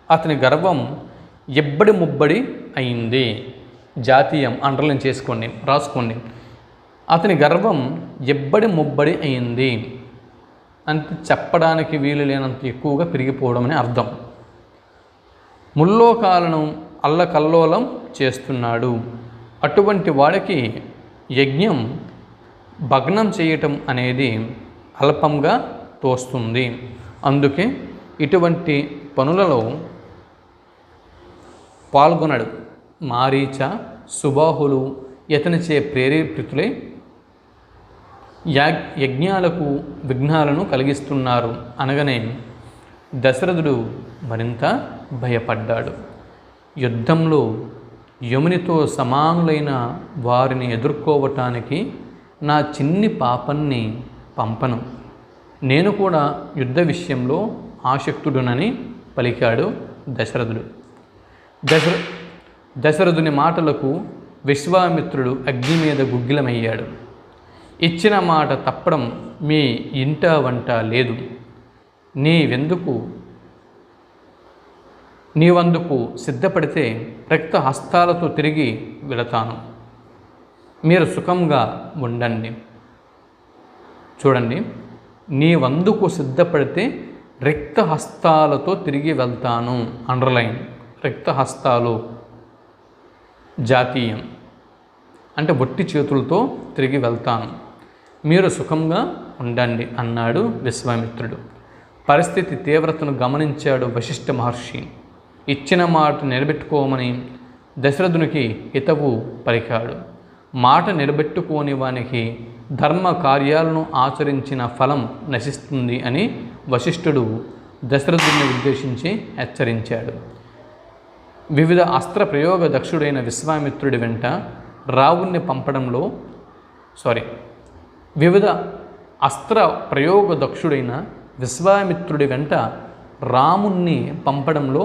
అతని గర్వం ఎబ్బడి ముబ్బడి అయింది. జాతీయం అండర్లైన్ చేసుకోండి, రాసుకోండి. అతని గర్వం ఎబ్బడి ముబ్బడి అయింది అంటే చెప్పడానికి వీలు లేనంత ఎక్కువగా పెరిగిపోవడం అని అర్థం. ముల్లోకాలను అల్లకల్లోలం చేస్తున్నాడు. అటువంటి వాడికి యజ్ఞం భగ్నం చేయటం అనేది అల్పంగా తోస్తుంది. అందుకే ఇటువంటి పనులలో పాల్గొనడు. మారీచ, సుబాహులు ఇతనిచే ప్రేరేపితులై యజ్ఞాలకు విఘ్నాలను కలిగిస్తున్నారు అనగానే దశరథుడు మరింత భయపడ్డాడు. యుద్ధంలో యమునితో సమానులైన వారిని ఎదుర్కోవటానికి నా చిన్ని పాపన్ని పంపను, నేను కూడా యుద్ధ విషయంలో ఆసక్తుడునని పలికాడు దశరథుడు. దశరథుని మాటలకు విశ్వామిత్రుడు అగ్ని మీద గుగ్గిలమయ్యాడు. ఇచ్చిన మాట తప్పడం మీ ఇంట వంట లేదు, నీవందుకు సిద్ధపడితే రక్త హస్తాలతో తిరిగి వెళతాను, మీరు సుఖంగా ఉండండి. చూడండి, నీవందుకు సిద్ధపడితే రక్త హస్తాలతో తిరిగి వెళ్తాను. అండర్లైన్, రక్త హస్తాలు జాతీయం అంటే ఒట్టి చేతులతో తిరిగి వెళ్తాను, మీరు సుఖంగా ఉండండి అన్నాడు విశ్వామిత్రుడు. పరిస్థితి తీవ్రతను గమనించాడు వశిష్ఠ మహర్షి. ఇచ్చిన మాట నిలబెట్టుకోమని దశరథునికి హితవు పలికాడు. మాట నిలబెట్టుకోని వానికి ధర్మ కార్యాలను ఆచరించిన ఫలం నశిస్తుంది అని వశిష్ఠుడు దశరథుడిని ఉద్దేశించి హెచ్చరించాడు. వివిధ అస్త్ర ప్రయోగ దక్షుడైన విశ్వామిత్రుడి వెంట రావుణ్ణి పంపడంలో వివిధ అస్త్ర ప్రయోగ దక్షుడైన విశ్వామిత్రుడి వెంట రాముణ్ణి పంపడంలో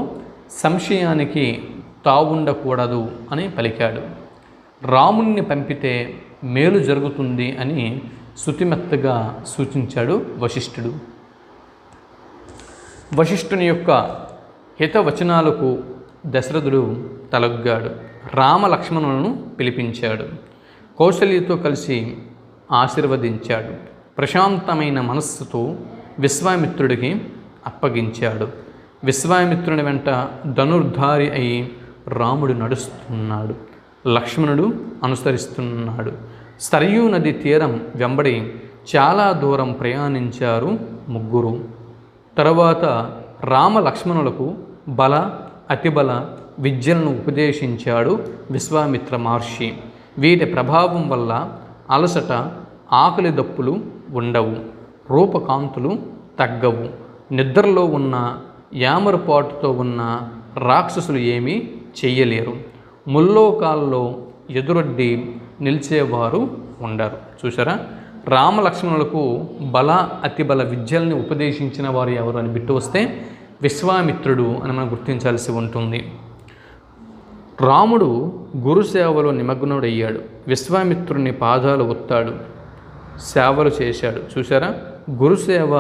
సంశయానికి తావుండకూడదు అని పలికాడు. రాముణ్ణి పంపితే మేలు జరుగుతుంది అని శృతిమెత్తగా సూచించాడు వశిష్ఠుడు. వశిష్ఠుని యొక్క హితవచనాలకు దశరథుడు తలొగ్గాడు. రామ లక్ష్మణులను పిలిపించాడు. కౌసల్యతో కలిసి ఆశీర్వదించాడు. ప్రశాంతమైన మనస్సుతో విశ్వామిత్రుడికి అప్పగించాడు. విశ్వామిత్రుని వెంట ధనుర్ధారి అయి రాముడు నడుస్తున్నాడు, లక్ష్మణుడు అనుసరిస్తున్నాడు. సరయూ నది తీరం వెంబడి చాలా దూరం ప్రయాణించారు ముగ్గురు. తరువాత రామ లక్ష్మణులకు బల అతిబల విద్యలను ఉపదేశించాడు విశ్వామిత్ర మహర్షి. వీటి ప్రభావం వల్ల అలసట, ఆకలి దప్పులు ఉండవు, రూపకాంతులు తగ్గవు. నిద్రలో ఉన్న యామరపాటుతో ఉన్న రాక్షసులు ఏమీ చెయ్యలేరు. ముల్లోకాల్లో ఎదురొడ్డి నిలిచేవారు ఉండరు. చూసారా, రామలక్ష్మణులకు బల అతిబల విద్యల్ని ఉపదేశించిన వారు ఎవరు అని బిట్టు వస్తే విశ్వామిత్రుడు అని మనం గుర్తించాల్సి ఉంటుంది. రాముడు గురుసేవలో నిమగ్నుడయ్యాడు. విశ్వామిత్రుని పాదాలు ఒత్తాడు, సేవలు చేశాడు. చూసారా, గురుసేవ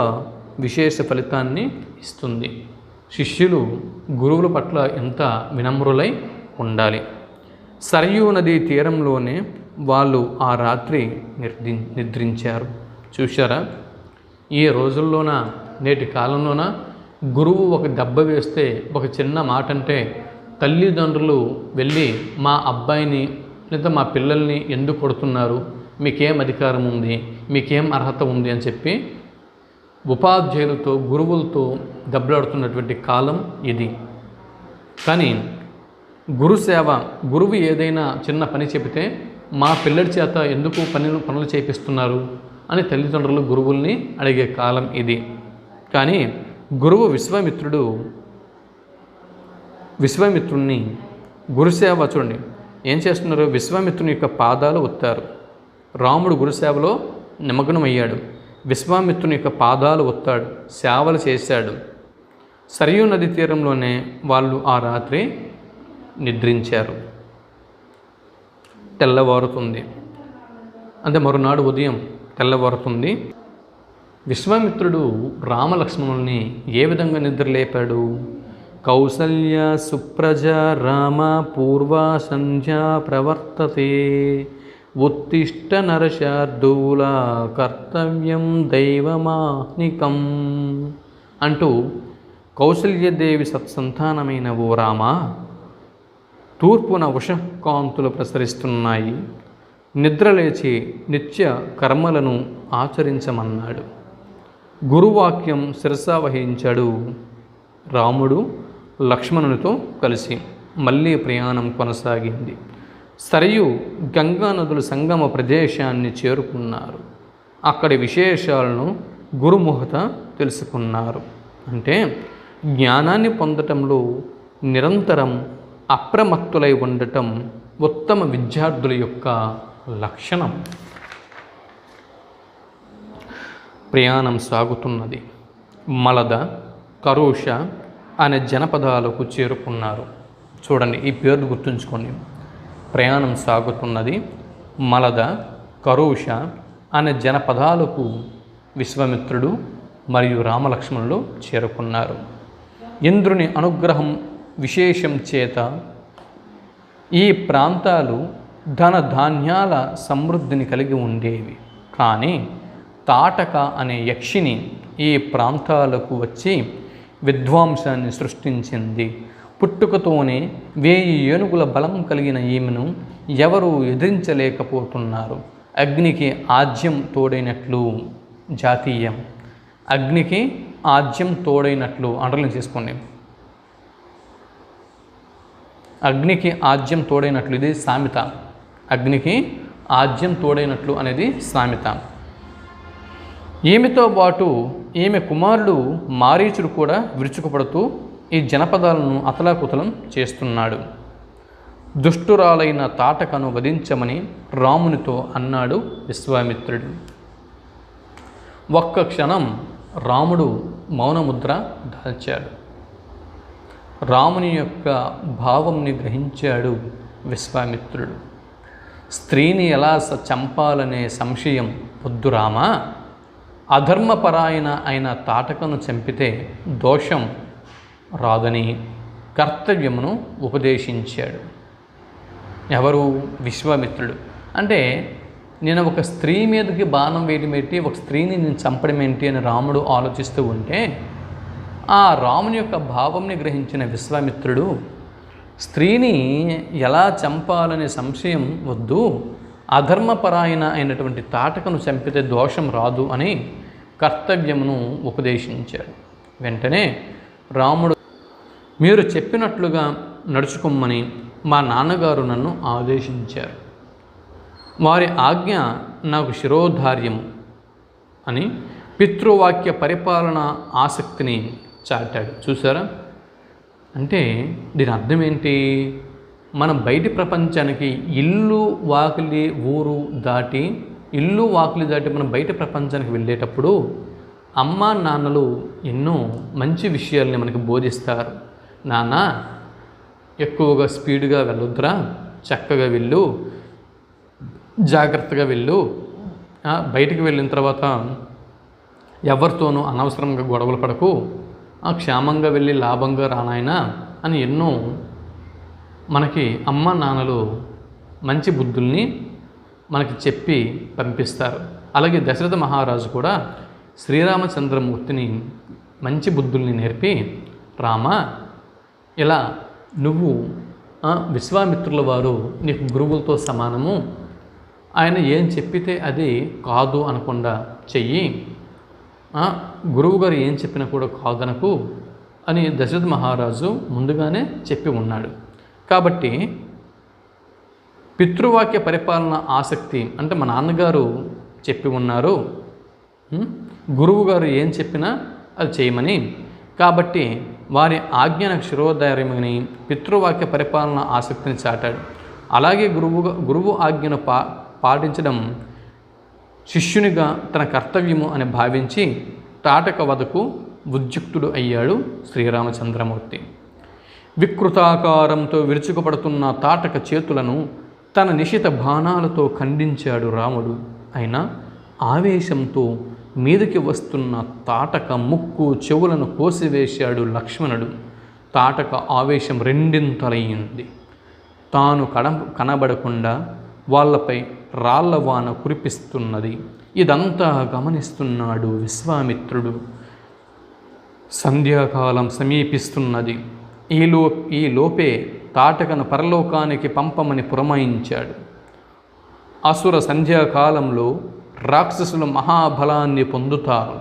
విశేష ఫలితాన్ని ఇస్తుంది. శిష్యులు గురువుల పట్ల ఎంత వినమ్రులై ఉండాలి. సరయూ నదీ తీరంలోనే వాళ్ళు ఆ రాత్రి నిద్రించారు. చూశారా, ఈ రోజుల్లోన నేటి కాలంలోన గురువు ఒక దెబ్బ వేస్తే, ఒక చిన్న మాట అంటే తల్లిదండ్రులు వెళ్ళి మా అబ్బాయిని లేదా మా పిల్లల్ని ఎందుకు కొడుతున్నారు, మీకేం అధికారం ఉంది, మీకేం అర్హత ఉంది అని చెప్పి ఉపాధ్యాయులతో గురువులతో దెబ్బలాడుతున్నటువంటి కాలం ఇది. కానీ గురువు ఏదైనా చిన్న పని చెబితే మా పిల్లడి చేత ఎందుకు పనులు చేపిస్తున్నారు అని తల్లిదండ్రులు గురువుల్ని అడిగే కాలం ఇది. కానీ గురువు విశ్వామిత్రుణ్ణి గురుసేవ చూడండి ఏం చేస్తున్నారు, విశ్వామిత్రుని యొక్క పాదాలు ఒత్తారు. రాముడు గురుసేవలో నిమగ్నమయ్యాడు. విశ్వామిత్రుని యొక్క పాదాలు ఒత్తాడు, సేవలు చేశాడు. సరయూ నది తీరంలోనే వాళ్ళు ఆ రాత్రి నిద్రించారు. తెల్లవారుతుంది, అంటే మరునాడు ఉదయం తెల్లవారుతుంది. విశ్వామిత్రుడు రామలక్ష్మణుల్ని ఏ విధంగా నిద్రలేపాడు? కౌసల్య సుప్రజ రామ పూర్వ సంధ్యా ప్రవర్తతే ఉత్తిష్ట నరశార్దూల కర్తవ్యం దైవమాహ్నికం అంటూ కౌసల్యదేవి సత్సంతానమైన ఓ రామ, తూర్పున ఉషకాంతులు ప్రసరిస్తున్నాయి, నిద్రలేచి నిత్య కర్మలను ఆచరించమన్నాడు. గురువాక్యం శిరసా వహించాడు రాముడు లక్ష్మణునితో కలిసి. మళ్ళీ ప్రయాణం కొనసాగింది. సరియు గంగా నదుల సంగమ ప్రదేశాన్ని చేరుకున్నారు. అక్కడి విశేషాలను గురుముఖత తెలుసుకున్నారు. అంటే జ్ఞానాన్ని పొందటంలో నిరంతరం అప్రమత్తులై ఉండటం ఉత్తమ విద్యార్థుల యొక్క లక్షణం. ప్రయాణం సాగుతున్నది. మలద, కరుష అనే జనపదాలకు చేరుకున్నారు. చూడండి, ఈ పేర్లు గుర్తుంచుకోండి. ప్రయాణం సాగుతున్నది. మలద, కరుష అనే జనపదాలకు విశ్వామిత్రుడు మరియు రామలక్ష్మణులు చేరుకున్నారు. ఇంద్రుని అనుగ్రహం విశేషం చేత ఈ ప్రాంతాలు ధన ధాన్యాల సమృద్ధిని కలిగి ఉండేవి. కానీ తాటక అనే యక్షిని ఈ ప్రాంతాలకు వచ్చి విధ్వంసాన్ని సృష్టించింది. పుట్టుకతోనే 1000 ఏనుగుల బలం కలిగిన ఈమెను ఎవరూ ఎదిరించలేకపోతున్నారు. అగ్నికి ఆజ్యం తోడైనట్లు, జాతీయం, అగ్నికి ఆజ్యం తోడైనట్లు అండర్లైన్ చేసుకోండి. అగ్నికి ఆజ్యం తోడైనట్లు, ఇది సామెత. అగ్నికి ఆజ్యం తోడైనట్లు అనేది సామెత. ఈమెతో పాటు ఈమె కుమారుడు మారీచుడు కూడా విరుచుకుపడుతూ ఈ జనపదాలను అతలాకుతలం చేస్తున్నాడు. దుష్టురాలైన తాటకను వధించమని రామునితో అన్నాడు విశ్వామిత్రుడు. ఒక్క క్షణం రాముడు మౌనముద్ర దాల్చాడు. రాముని యొక్క భావంని గ్రహించాడు విశ్వామిత్రుడు. స్త్రీని ఎలా చంపాలనే సంశయం వద్దు రామా, అధర్మపరాయణ అయిన తాటకను చంపితే దోషం రాదని కర్తవ్యమును ఉపదేశించాడు. ఎవరు? విశ్వామిత్రుడు. అంటే నేను ఒక స్త్రీ మీదకి బాణం వేయడం ఏంటి, ఒక స్త్రీని నేను చంపడం ఏంటి అని రాముడు ఆలోచిస్తూ ఉంటే ఆ రాముని యొక్క భావంని గ్రహించిన విశ్వామిత్రుడు స్త్రీని ఎలా చంపాలనే సంశయం వద్దు, అధర్మపరాయణ అయినటువంటి తాటకను చంపితే దోషం రాదు అని కర్తవ్యమును ఉపదేశించాడు. వెంటనే రాముడు, మీరు చెప్పినట్లుగా నడుచుకోమని మా నాన్నగారు నన్ను ఆదేశించారు. వారి ఆజ్ఞ నాకు శిరోధార్యము అని పితృవాక్య పరిపాలన ఆసక్తిని చాటాడు. చూసారా? అంటే దీని అర్థం ఏంటి? మనం బయటి ప్రపంచానికి ఇల్లు వాకిలి దాటి మనం బయట ప్రపంచానికి వెళ్ళేటప్పుడు అమ్మా నాన్నలు ఎన్నో మంచి విషయాల్ని మనకి బోధిస్తారు. నాన్న, ఎక్కువగా స్పీడ్గా వెళ్ళొద్దురా, చక్కగా వెళ్ళు, జాగ్రత్తగా వెళ్ళు, బయటికి వెళ్ళిన తర్వాత ఎవరితోనూ అనవసరంగా గొడవలు పడకు, క్షేమంగా వెళ్ళి లాభంగా రానాయనా అని ఎన్నో మనకి అమ్మ నాన్నలు మంచి బుద్ధుల్ని మనకి చెప్పి పంపిస్తారు. అలాగే దశరథ మహారాజు కూడా శ్రీరామచంద్రమూర్తిని మంచి బుద్ధుల్ని నేర్పి, రామ, ఇలా నువ్వు విశ్వామిత్రుల వారు నీకు గురువులతో సమానము, ఆయన ఏం చెప్పితే అది కాదు అనకుండా చెయ్యి, గురువుగారు ఏం చెప్పినా కూడా కాదనకు అని దశరథ మహారాజు ముందుగానే చెప్పి ఉన్నాడు. కాబట్టి పితృవాక్య పరిపాలన ఆసక్తి అంటే మా నాన్నగారు చెప్పి ఉన్నారు, గురువు గారు ఏం చెప్పినా అది చేయమని, కాబట్టి వారి ఆజ్ఞకు శిరోధార్యమని పితృవాక్య పరిపాలన ఆసక్తిని చాటాడు. అలాగే గురువు ఆజ్ఞను పాటించడం శిష్యునిగా తన కర్తవ్యము అని భావించి తాటక వధకు ఉద్యుక్తుడు అయ్యాడు శ్రీరామచంద్రమూర్తి. వికృతాకారంతో విరుచుకుపడుతున్న తాటక చేతులను తన నిశిత బాణాలతో ఖండించాడు రాముడు. అయినా ఆవేశంతో మీదకి వస్తున్న తాటక ముక్కు చెవులను కోసివేశాడు లక్ష్మణుడు. తాటక ఆవేశం రెండింతలయ్యింది. తాను కనబడకుండా వాళ్ళపై రాళ్లవాన కురిపిస్తున్నది. ఇదంతా గమనిస్తున్నాడు విశ్వామిత్రుడు. సంధ్యాకాలం సమీపిస్తున్నది. ఈ లోపే తాటకను పరలోకానికి పంపమని పురమాయించాడు. అసుర సంధ్యాకాలంలో రాక్షసులు మహాబలాన్ని పొందుతారు,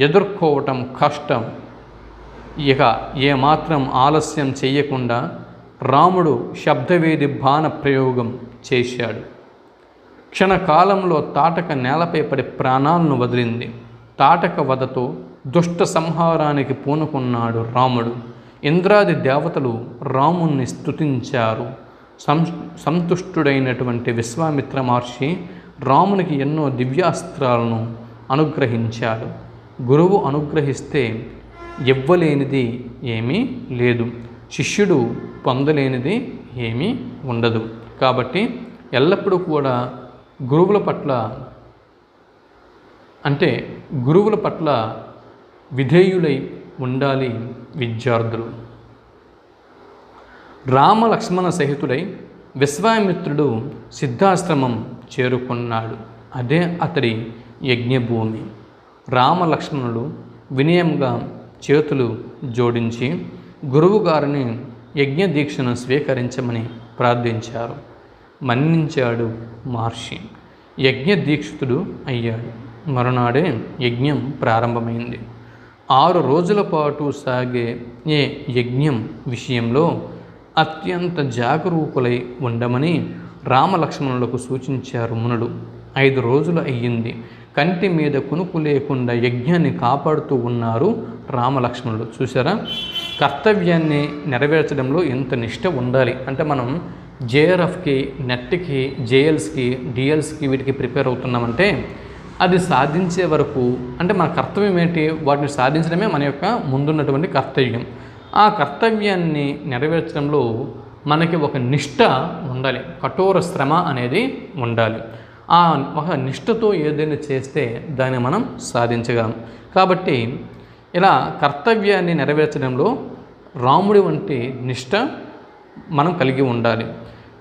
ఎదుర్కోవటం కష్టం. ఇక ఏమాత్రం ఆలస్యం చెయ్యకుండా రాముడు శబ్దవేది బాణ ప్రయోగం చేశాడు. క్షణకాలంలో తాటక నేలపై పడి ప్రాణాలను వదిలింది. తాటక వధతో దుష్ట సంహారానికి పూనుకున్నాడు రాముడు. ఇంద్రాది దేవతలు రాముణ్ణి స్తుతించారు. సంతుష్టుడైనటువంటి విశ్వామిత్ర మహర్షి రామునికి ఎన్నో దివ్యాస్త్రాలను అనుగ్రహించాడు. గురువు అనుగ్రహిస్తే ఇవ్వలేనిది ఏమీ లేదు, శిష్యుడు పొందలేనిది ఏమీ ఉండదు. కాబట్టి ఎల్లప్పుడూ కూడా గురువుల పట్ల విధేయులై ఉండాలి విద్యార్థులు. రామ లక్ష్మణ సహితుడై విశ్వామిత్రుడు సిద్ధాశ్రమం చేరుకున్నాడు. అదే అతడి యజ్ఞభూమి. రామ లక్ష్మణులు వినయంగా చేతులు జోడించి గురువుగారిని యజ్ఞ దీక్షను స్వీకరించమని ప్రార్థించారు. మన్నించాడు మహర్షి. యజ్ఞ దీక్షితుడు అయ్యాడు. మరునాడే యజ్ఞం ప్రారంభమైంది. 6 రోజుల పాటు సాగే ఏ యజ్ఞం విషయంలో అత్యంత జాగరూకులై ఉండమని రామలక్ష్మణులకు సూచించారు మునులు. 5 రోజులు అయ్యింది. కంటి మీద కునుకు లేకుండా యజ్ఞాన్ని కాపాడుతూ ఉన్నారు రామలక్ష్మణులు. చూసారా, కర్తవ్యాన్ని నెరవేర్చడంలో ఎంత నిష్ట ఉండాలి అంటే మనం జేఆర్ఎఫ్కి, నెట్కి, జేఎల్స్కి, డిఎల్స్కి వీటికి ప్రిపేర్ అవుతున్నామంటే అది సాధించే వరకు అంటే మన కర్తవ్యం ఏంటి, వాటిని సాధించడమే మన యొక్క ముందున్నటువంటి కర్తవ్యం. ఆ కర్తవ్యాన్ని నెరవేర్చడంలో మనకి ఒక నిష్ట ఉండాలి, కఠోర శ్రమ అనేది ఉండాలి. ఆ ఒక నిష్టతో ఏదైనా చేస్తే దాన్ని మనం సాధించగలం. కాబట్టి ఇలా కర్తవ్యాన్ని నెరవేర్చడంలో రాముడి వంటి నిష్ట మనం కలిగి ఉండాలి.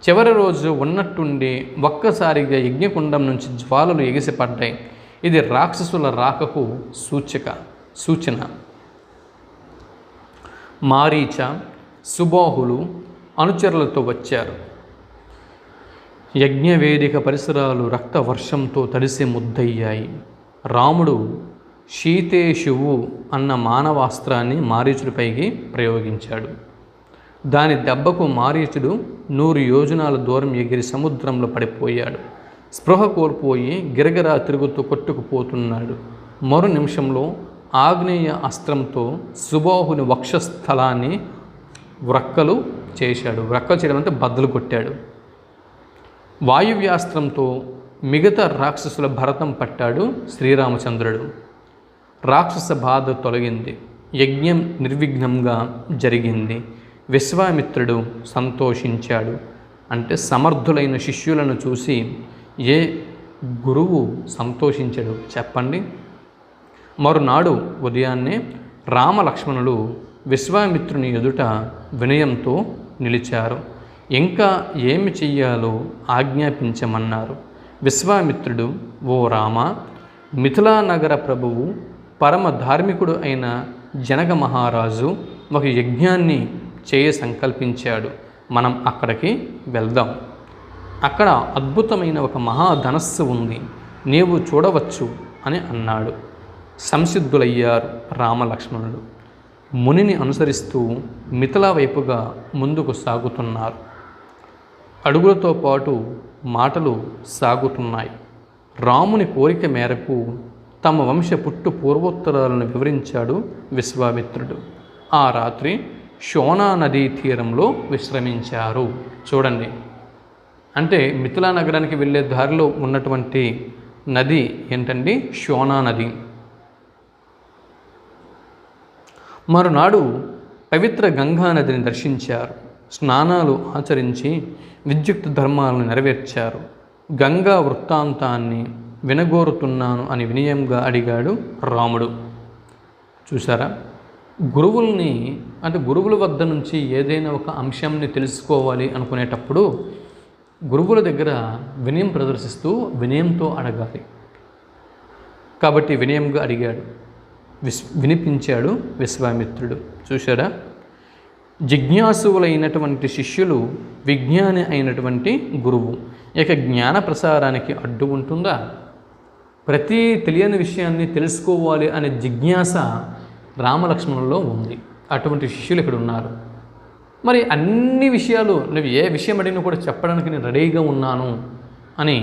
చివరి రోజు ఉన్నట్టుండి ఒక్కసారిగా యజ్ఞకుండం నుంచి జ్వాలలు ఎగిసిపడ్డాయి. ఇది రాక్షసుల రాకకు సూచన. మారీచ, సుబాహులు అనుచరులతో వచ్చారు. యజ్ఞవేదిక పరిసరాలు రక్తవర్షంతో తడిసి ముద్దయ్యాయి. రాముడు శీతేశువు అన్న మానవాస్త్రాన్ని మారీచుడిపైకి ప్రయోగించాడు. దాని దెబ్బకు మారీచుడు 100 యోజనాల దూరం ఎగిరి సముద్రంలో పడిపోయాడు. స్పృహ కోల్పోయి గిరగిరా తిరుగుతూ కొట్టుకుపోతున్నాడు. మరో నిమిషంలో ఆగ్నేయ అస్త్రంతో సుబాహుని వక్షస్థలాన్ని వ్రక్కలు చేయడం అంటే బద్దలు కొట్టాడు. వాయువ్యాస్త్రంతో మిగతా రాక్షసుల భరతం పట్టాడు శ్రీరామచంద్రుడు. రాక్షస బాధ తొలగింది. యజ్ఞం నిర్విఘ్నంగా జరిగింది. విశ్వామిత్రుడు సంతోషించాడు. అంటే సమర్థులైన శిష్యులను చూసి ఏ గురువు సంతోషించడు చెప్పండి. మరునాడు ఉదయాన్నే రామలక్ష్మణులు విశ్వామిత్రుని ఎదుట వినయంతో నిలిచారు. ఇంకా ఏమి చెయ్యాలో ఆజ్ఞాపించమన్నారు. విశ్వామిత్రుడు, ఓ రామ, మిథిలా నగర ప్రభువు పరమ ధార్మికుడు అయిన జనక మహారాజు ఒక యజ్ఞాన్ని సంకల్పించాడు. మనం అక్కడికి వెళ్దాం. అక్కడ అద్భుతమైన ఒక మహాధనస్సు ఉంది, నీవు చూడవచ్చు అని అన్నాడు. సంసిద్ధులయ్యారు రామలక్ష్మణుడు. మునిని అనుసరిస్తూ మిథిలా వైపుగా ముందుకు సాగుతున్నారు. అడుగులతో పాటు మాటలు సాగుతున్నాయి. రాముని కోరిక మేరకు తమ వంశ పుట్టు పూర్వోత్తరాలను వివరించాడు విశ్వామిత్రుడు. ఆ రాత్రి శోనా నదీ తీరంలో విశ్రమించారు. చూడండి, అంటే మిథిలా నగరానికి వెళ్ళే దారిలో ఉన్నటువంటి నది ఏంటండి? శోనా నది. మరునాడు పవిత్ర గంగా నదిని దర్శించారు. స్నానాలు ఆచరించి విద్యుక్త ధర్మాలను నెరవేర్చారు. గంగా వృత్తాంతాన్ని వినగోరుతున్నాను అని వినయంగా అడిగాడు రాముడు. చూసారా, గురువుల వద్ద నుంచి ఏదైనా ఒక అంశాన్ని తెలుసుకోవాలి అనుకునేటప్పుడు గురువుల దగ్గర వినయం ప్రదర్శిస్తూ వినయంతో అడగాలి. కాబట్టి వినయంగా అడిగాడు, వినిపించాడు విశ్వామిత్రుడు. చూశారా, జిజ్ఞాసువులైనటువంటి శిష్యులు విజ్ఞాని అయినటువంటి గురువు. ఇక జ్ఞాన ప్రసారానికి అడ్డు ఉంటుందా? ప్రతి తెలియని విషయాన్ని తెలుసుకోవాలి అనే జిజ్ఞాస రామలక్ష్మణుల్లో ఉంది. అటువంటి శిష్యులు ఇక్కడ ఉన్నారు. మరి అన్ని విషయాలు నువ్వు ఏ విషయం అడిగినా కూడా చెప్పడానికి నేను రెడీగా ఉన్నాను అని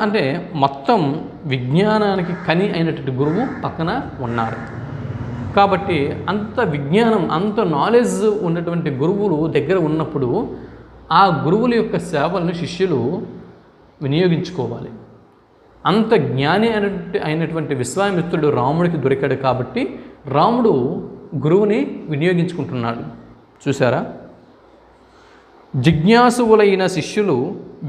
అంటే మొత్తం విజ్ఞానానికి కని అయినటువంటి గురువు పక్కన ఉన్నారు. కాబట్టి అంత విజ్ఞానం, అంత నాలెడ్జ్ ఉన్నటువంటి గురువులు దగ్గర ఉన్నప్పుడు ఆ గురువుల యొక్క సేవలను శిష్యులు వినియోగించుకోవాలి. అంత జ్ఞాని అయినటువంటి విశ్వామిత్రుడు రాముడికి దొరికాడు కాబట్టి రాముడు గురువుని వినియోగించుకుంటున్నాడు. చూసారా? జిజ్ఞాసువులైన శిష్యులు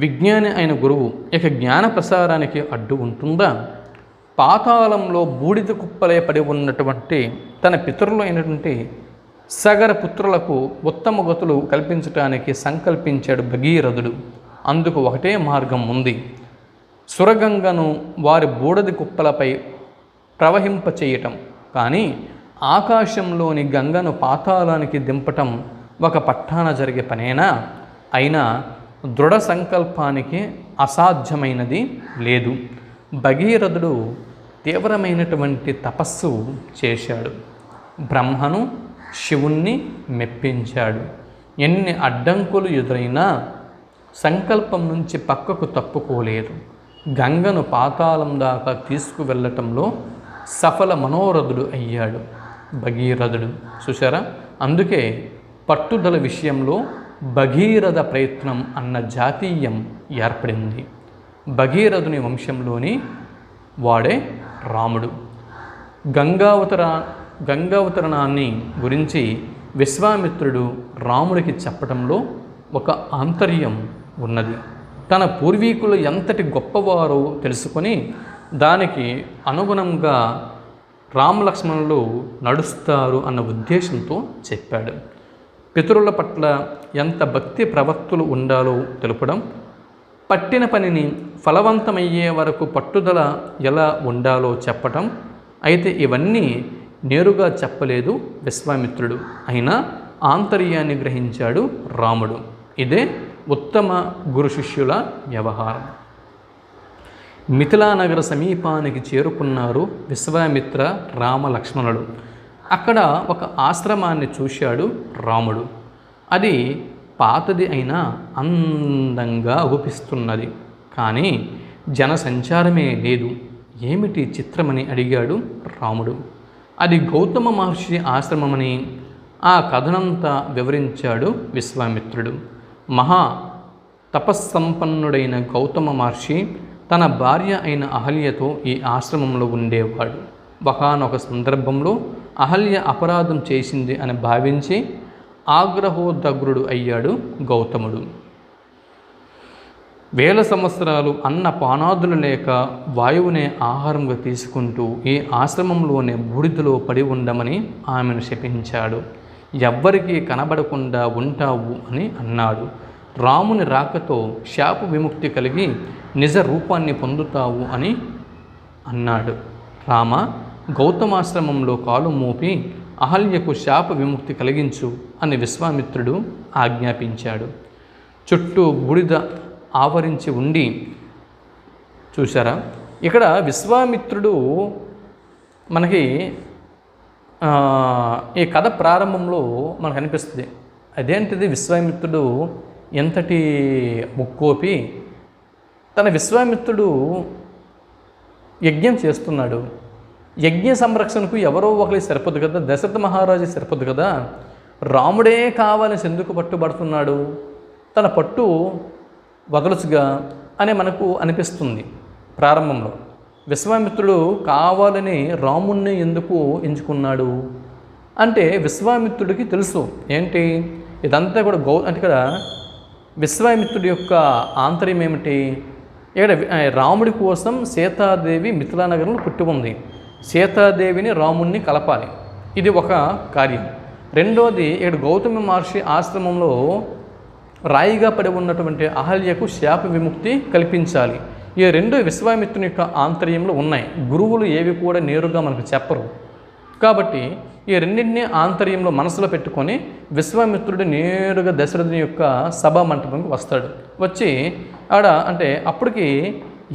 విజ్ఞాని అయిన గురువు ఇక జ్ఞాన ప్రసారానికి అడ్డు ఉంటుందా? పాతాళంలో బూడిద కుప్పలే పడి ఉన్నటువంటి తన పితరులు అయినటువంటి సగర పుత్రులకు ఉత్తమ గతులు కల్పించటానికి సంకల్పించాడు భగీరథుడు. అందుకు ఒకటే మార్గం ఉంది. సురగంగను వారి బూడిద కుప్పలపై ప్రవహింపచేయటం. కానీ ఆకాశంలోని గంగను పాతాళానికి దింపటం ఒక పట్టాన జరిగే పనేనా? అయినా దృఢ సంకల్పానికి అసాధ్యమైనది లేదు. భగీరథుడు తీవ్రమైనటువంటి తపస్సు చేశాడు. బ్రహ్మను, శివుణ్ణి మెప్పించాడు. ఎన్ని అడ్డంకులు ఎదురైనా సంకల్పం నుంచి పక్కకు తప్పుకోలేదు. గంగను పాతాళం దాకా తీసుకువెళ్ళటంలో సఫల మనోరథుడు అయ్యాడు భగీరథుడు. చూసారా? అందుకే పట్టుదల విషయంలో భగీరథ ప్రయత్నం అన్న జాతీయం ఏర్పడింది. భగీరథుని వంశంలోని వాడే రాముడు. గంగావతరణాన్ని గురించి విశ్వామిత్రుడు రాముడికి చెప్పడంలో ఒక ఆంతర్యం ఉన్నది. తన పూర్వీకులు ఎంతటి గొప్పవారో తెలుసుకొని దానికి అనుగుణంగా రామలక్ష్మణులు నడుస్తారు అన్న ఉద్దేశంతో చెప్పాడు. పితరుల పట్ల ఎంత భక్తి ప్రవక్తులు ఉండాలో తెలుపడం, పట్టిన పనిని ఫలవంతమయ్యే వరకు పట్టుదల ఎలా ఉండాలో చెప్పటం. అయితే ఇవన్నీ నేరుగా చెప్పలేదు విశ్వామిత్రుడు, అయినా ఆంతర్యాన్ని గ్రహించాడు రాముడు. ఇదే ఉత్తమ గురు శిష్యుల వ్యవహారం. మిథిలానగర సమీపానికి చేరుకున్నారు విశ్వామిత్ర రామలక్ష్మణుడు. అక్కడ ఒక ఆశ్రమాన్ని చూశాడు రాముడు. అది పాతది అయినా అందంగా అగుపిస్తున్నది. కానీ జనసంచారమే లేదు. ఏమిటి చిత్రమని అడిగాడు రాముడు. అది గౌతమ మహర్షి ఆశ్రమమని ఆ కథనంతా వివరించాడు విశ్వామిత్రుడు. మహా తపస్సంపన్నుడైన గౌతమ మహర్షి తన భార్య అయిన అహల్యతో ఈ ఆశ్రమంలో ఉండేవాడు. ఒకానొక సందర్భంలో అహల్య అపరాధం చేసింది అని భావించి ఆగ్రహోదగ్రుడు అయ్యాడు గౌతముడు. వేల సంవత్సరాలు అన్న పానాదులు లేక వాయువునే ఆహారంగా తీసుకుంటూ ఈ ఆశ్రమంలోనే బూడిదలో పడి ఉండమని ఆమెను శపించాడు. ఎవ్వరికీ కనబడకుండా ఉంటావు అని అన్నాడు. రాముని రాకతో శాప విముక్తి కలిగి నిజ రూపాన్ని పొందుతావు అని అన్నాడు. రామ, గౌతమాశ్రమంలో కాలు మోపి అహల్యకు శాప విముక్తి కలిగించు అని విశ్వామిత్రుడు ఆజ్ఞాపించాడు. చుట్టూ బూడిద ఆవరించి ఉండి, చూసారా? ఇక్కడ విశ్వామిత్రుడు మనకి ఈ కథ ప్రారంభంలో మనకు అనిపిస్తుంది. అదేంటిది, విశ్వామిత్రుడు ఎంతటి ముక్కోపి. తన విశ్వామిత్రుడు యజ్ఞం చేస్తున్నాడు. యజ్ఞ సంరక్షణకు ఎవరో ఒకరి సరిపోదు కదా, దశరథ మహారాజు సరిపోదు కదా. రాముడే కావాలని ఎందుకు పట్టుబడుతున్నాడు? తన పట్టు వదలచుగా అని మనకు అనిపిస్తుంది ప్రారంభంలో. విశ్వామిత్రుడు కావాలని రాముణ్ణి ఎందుకు ఎంచుకున్నాడు అంటే విశ్వామిత్రుడికి తెలుసు ఏంటి ఇదంతా కూడా అంటే ఇక్కడ విశ్వామిత్రుడి యొక్క ఆంతర్యం ఏమిటి? ఇక్కడ రాముడి కోసం సీతాదేవి మిథిలా నగరంలో పుట్టి ఉంది. సీతాదేవిని రాముణ్ణి కలపాలి, ఇది ఒక కార్యం. రెండోది, ఇక్కడ గౌతమ మహర్షి ఆశ్రమంలో రాయిగా పడి ఉన్నటువంటి అహల్యకు శాప విముక్తి కల్పించాలి. ఈ రెండు విశ్వామిత్రుని యొక్క ఆంతర్యంలో ఉన్నాయి. గురువులు ఏవి కూడా నేరుగా మనకు చెప్పరు. కాబట్టి ఈ రెండింటినీ ఆంతర్యంలో మనసులో పెట్టుకొని విశ్వామిత్రుడు నేరుగా దశరథుని యొక్క సభా మంటపంకి వస్తాడు. వచ్చి ఆడ అంటే అప్పటికి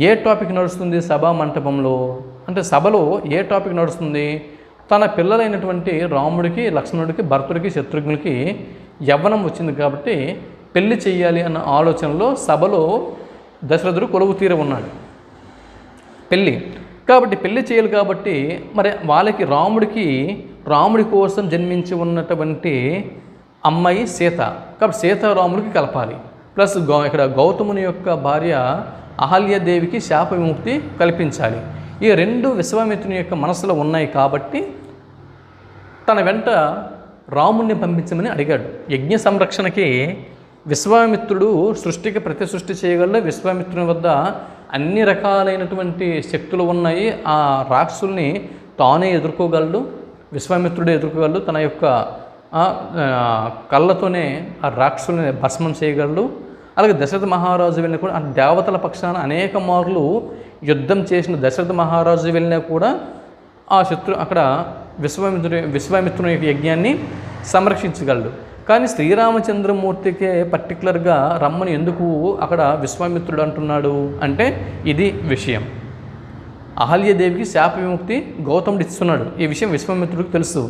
ఏ టాపిక్ నడుస్తుంది సభా మంటపంలో అంటే సభలో ఏ టాపిక్ నడుస్తుంది? తన పిల్లలైనటువంటి రాముడికి, లక్ష్మణుడికి, భరతుడికి, శత్రుఘ్నుడికి యవ్వనం వచ్చింది కాబట్టి పెళ్లి చెయ్యాలి అన్న ఆలోచనలో సభలో దశరథుడు కొలువు తీర ఉన్నాడు. పెళ్లి చేయాలి కాబట్టి మరి వాళ్ళకి రాముడి కోసం జన్మించి ఉన్నటువంటి అమ్మాయి సీత, కాబట్టి సీతారాముడికి కలపాలి. ప్లస్ ఇక్కడ గౌతముని యొక్క భార్య అహల్యాదేవికి శాప విముక్తి కల్పించాలి. ఈ రెండు విశ్వామిత్రుని యొక్క మనసులో ఉన్నాయి కాబట్టి తన వెంట రాముణ్ణి పంపించమని అడిగాడు. యజ్ఞ సంరక్షణకి విశ్వామిత్రుడు సృష్టికి ప్రతి సృష్టి చేయగలడు. విశ్వామిత్రుని వద్ద అన్ని రకాలైనటువంటి శక్తులు ఉన్నాయి. ఆ రాక్షసుల్ని తానే ఎదుర్కోగలడు, విశ్వామిత్రుడే ఎదుర్కోగలడు. తన యొక్క కళ్ళతోనే ఆ రాక్షసుల్ని భస్మం చేయగలడు. అలాగే దశరథ మహారాజు వెళ్ళినా కూడా ఆ దేవతల పక్షాన అనేక మార్లు యుద్ధం చేసిన దశరథ మహారాజు వెళ్ళినా కూడా ఆ అక్కడ విశ్వామిత్రుని యొక్క యజ్ఞాన్ని సంరక్షించగలడు. కానీ శ్రీరామచంద్రమూర్తికే పర్టికులర్గా రమ్మని ఎందుకు అక్కడ విశ్వామిత్రుడు అంటున్నాడు అంటే ఇది విషయం. అహల్యాదేవికి శాప విముక్తి గౌతముడు ఇస్తున్నాడు. ఈ విషయం విశ్వామిత్రుడికి తెలుసు.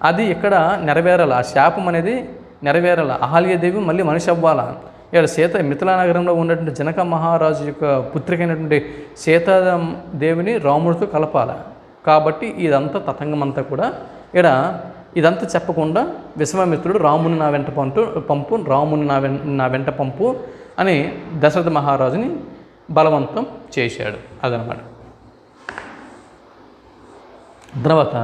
అది ఇక్కడ నెరవేరాల, ఆ శాపం అనేది నెరవేరాల. అహల్యాదేవి మళ్ళీ మనిషి అవ్వాలా. ఇక్కడ మిథిలా నగరంలో ఉన్నటువంటి జనక మహారాజు యొక్క పుత్రికైనటువంటి సీతాదేవిని రాముడితో కలపాల. కాబట్టి ఇదంతా తతంగమంతా కూడా ఇక్కడ ఇదంతా చెప్పకుండా విశ్వామిత్రుడు రాముని నా వెంట పంపు రాముని నా వెంట పంపు అని దశరథ మహారాజుని బలవంతం చేశాడు. అదనమాట. తర్వాత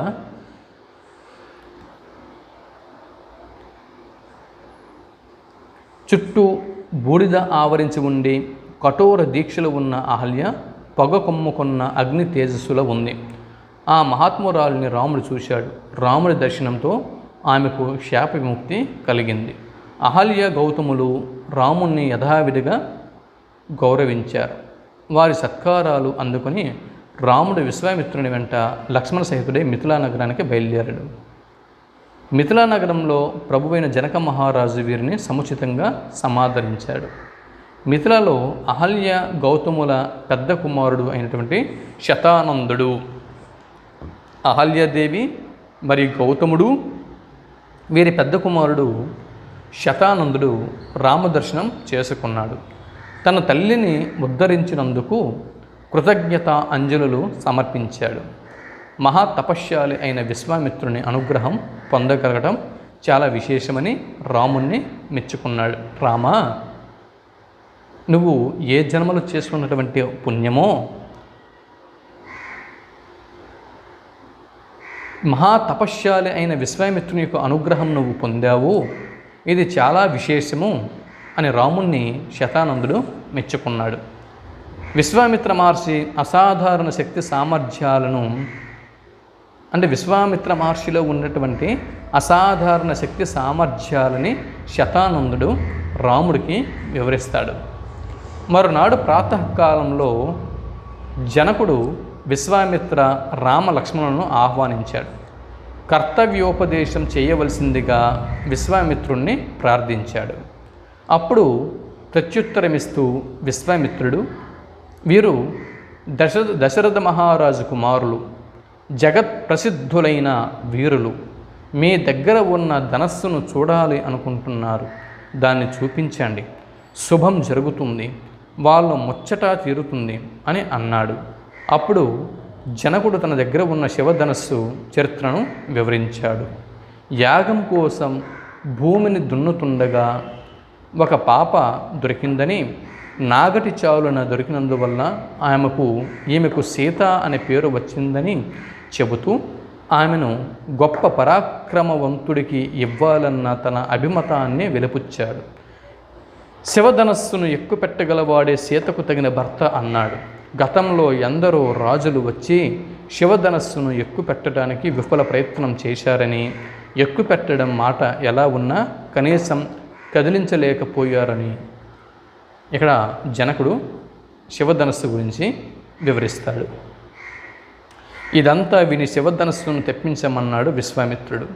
చుట్టూ బూడిద ఆవరించి ఉండి కఠోర దీక్షలు ఉన్న అహల్య పొగ కొమ్ముకున్న అగ్ని తేజస్సులో ఉంది. ఆ మహాత్మురాలిని రాముడు చూశాడు. రాముడి దర్శనంతో ఆమెకు శాప విముక్తి కలిగింది. అహల్య గౌతములు రాముణ్ణి యథావిధిగా గౌరవించారు. వారి సత్కారాలు అందుకొని రాముడు విశ్వామిత్రుని వెంట లక్ష్మణ సహితుడే మిథిలా నగరానికి బయలుదేరాడు. మిథిలా నగరంలో ప్రభువైన జనక మహారాజు వీరిని సముచితంగా సమాదరించాడు. మిథిలలో అహల్య గౌతముల పెద్ద కుమారుడు అయినటువంటి శతానందుడు, అహల్యాదేవి మరియు గౌతముడు వీరి పెద్ద కుమారుడు శతానందుడు రామదర్శనం చేసుకున్నాడు. తన తల్లిని ఉద్ధరించినందుకు కృతజ్ఞత అంజలులు సమర్పించాడు. మహా తపశ్శాలి అయిన విశ్వామిత్రుని అనుగ్రహం పొందగలగడం చాలా విశేషమని రాముణ్ణి మెచ్చుకున్నాడు. రామా, నువ్వు ఏ జన్మలు చేసుకున్నటువంటి పుణ్యమో, మహా తపశ్శాలి అయిన విశ్వామిత్రుని యొక్క అనుగ్రహం నువ్వు పొందావు, ఇది చాలా విశేషము అని రాముణ్ణి శతానందుడు మెచ్చుకున్నాడు. విశ్వామిత్ర మహర్షి అసాధారణ శక్తి సామర్థ్యాలను విశ్వామిత్ర మహర్షిలో ఉన్నటువంటి అసాధారణ శక్తి సామర్థ్యాలని శతానందుడు రాముడికి వివరిస్తాడు. మరునాడు ప్రాతకాలంలో జనకుడు విశ్వామిత్ర రామ లక్ష్మణులను ఆహ్వానించాడు. కర్తవ్యోపదేశం చేయవలసిందిగా విశ్వామిత్రుణ్ణి ప్రార్థించాడు. అప్పుడు ప్రత్యుత్తరమిస్తూ విశ్వామిత్రుడు, వీరు దశరథ మహారాజు కుమారులు, జగత్ ప్రసిద్ధులైన వీరులు, మీ దగ్గర ఉన్న ధనస్సును చూడాలి అనుకుంటున్నారు, దాన్ని చూపించండి, శుభం జరుగుతుంది, వాళ్ళ ముచ్చట తీరుతుంది అని అన్నాడు. అప్పుడు జనకుడు తన దగ్గర ఉన్న శివధనస్సు చరిత్రను వివరించాడు. యాగం కోసం భూమిని దున్నుతుండగా ఒక పాప దొరికిందని, నాగటి చాలున దొరికినందువల్ల ఈమెకు సీత అనే పేరు వచ్చిందని చెబుతూ ఆమెను గొప్ప పరాక్రమవంతుడికి ఇవ్వాలన్న తన అభిమతాన్ని వెలిపుచ్చాడు. శివధనస్సును ఎక్కుపెట్టగలవాడే సీతకు తగిన భర్త అన్నాడు. గతంలో ఎందరో రాజులు వచ్చి శివధనస్సును ఎక్కుపెట్టడానికి విఫల ప్రయత్నం చేశారని, ఎక్కుపెట్టడం మాట ఎలా ఉన్నా కనీసం కదిలించలేకపోయారని ఇక్కడ జనకుడు శివధనస్సు గురించి వివరిస్తాడు. ఇదంతా విని శివధనస్సును తెప్పించమన్నాడు విశ్వామిత్రుడు.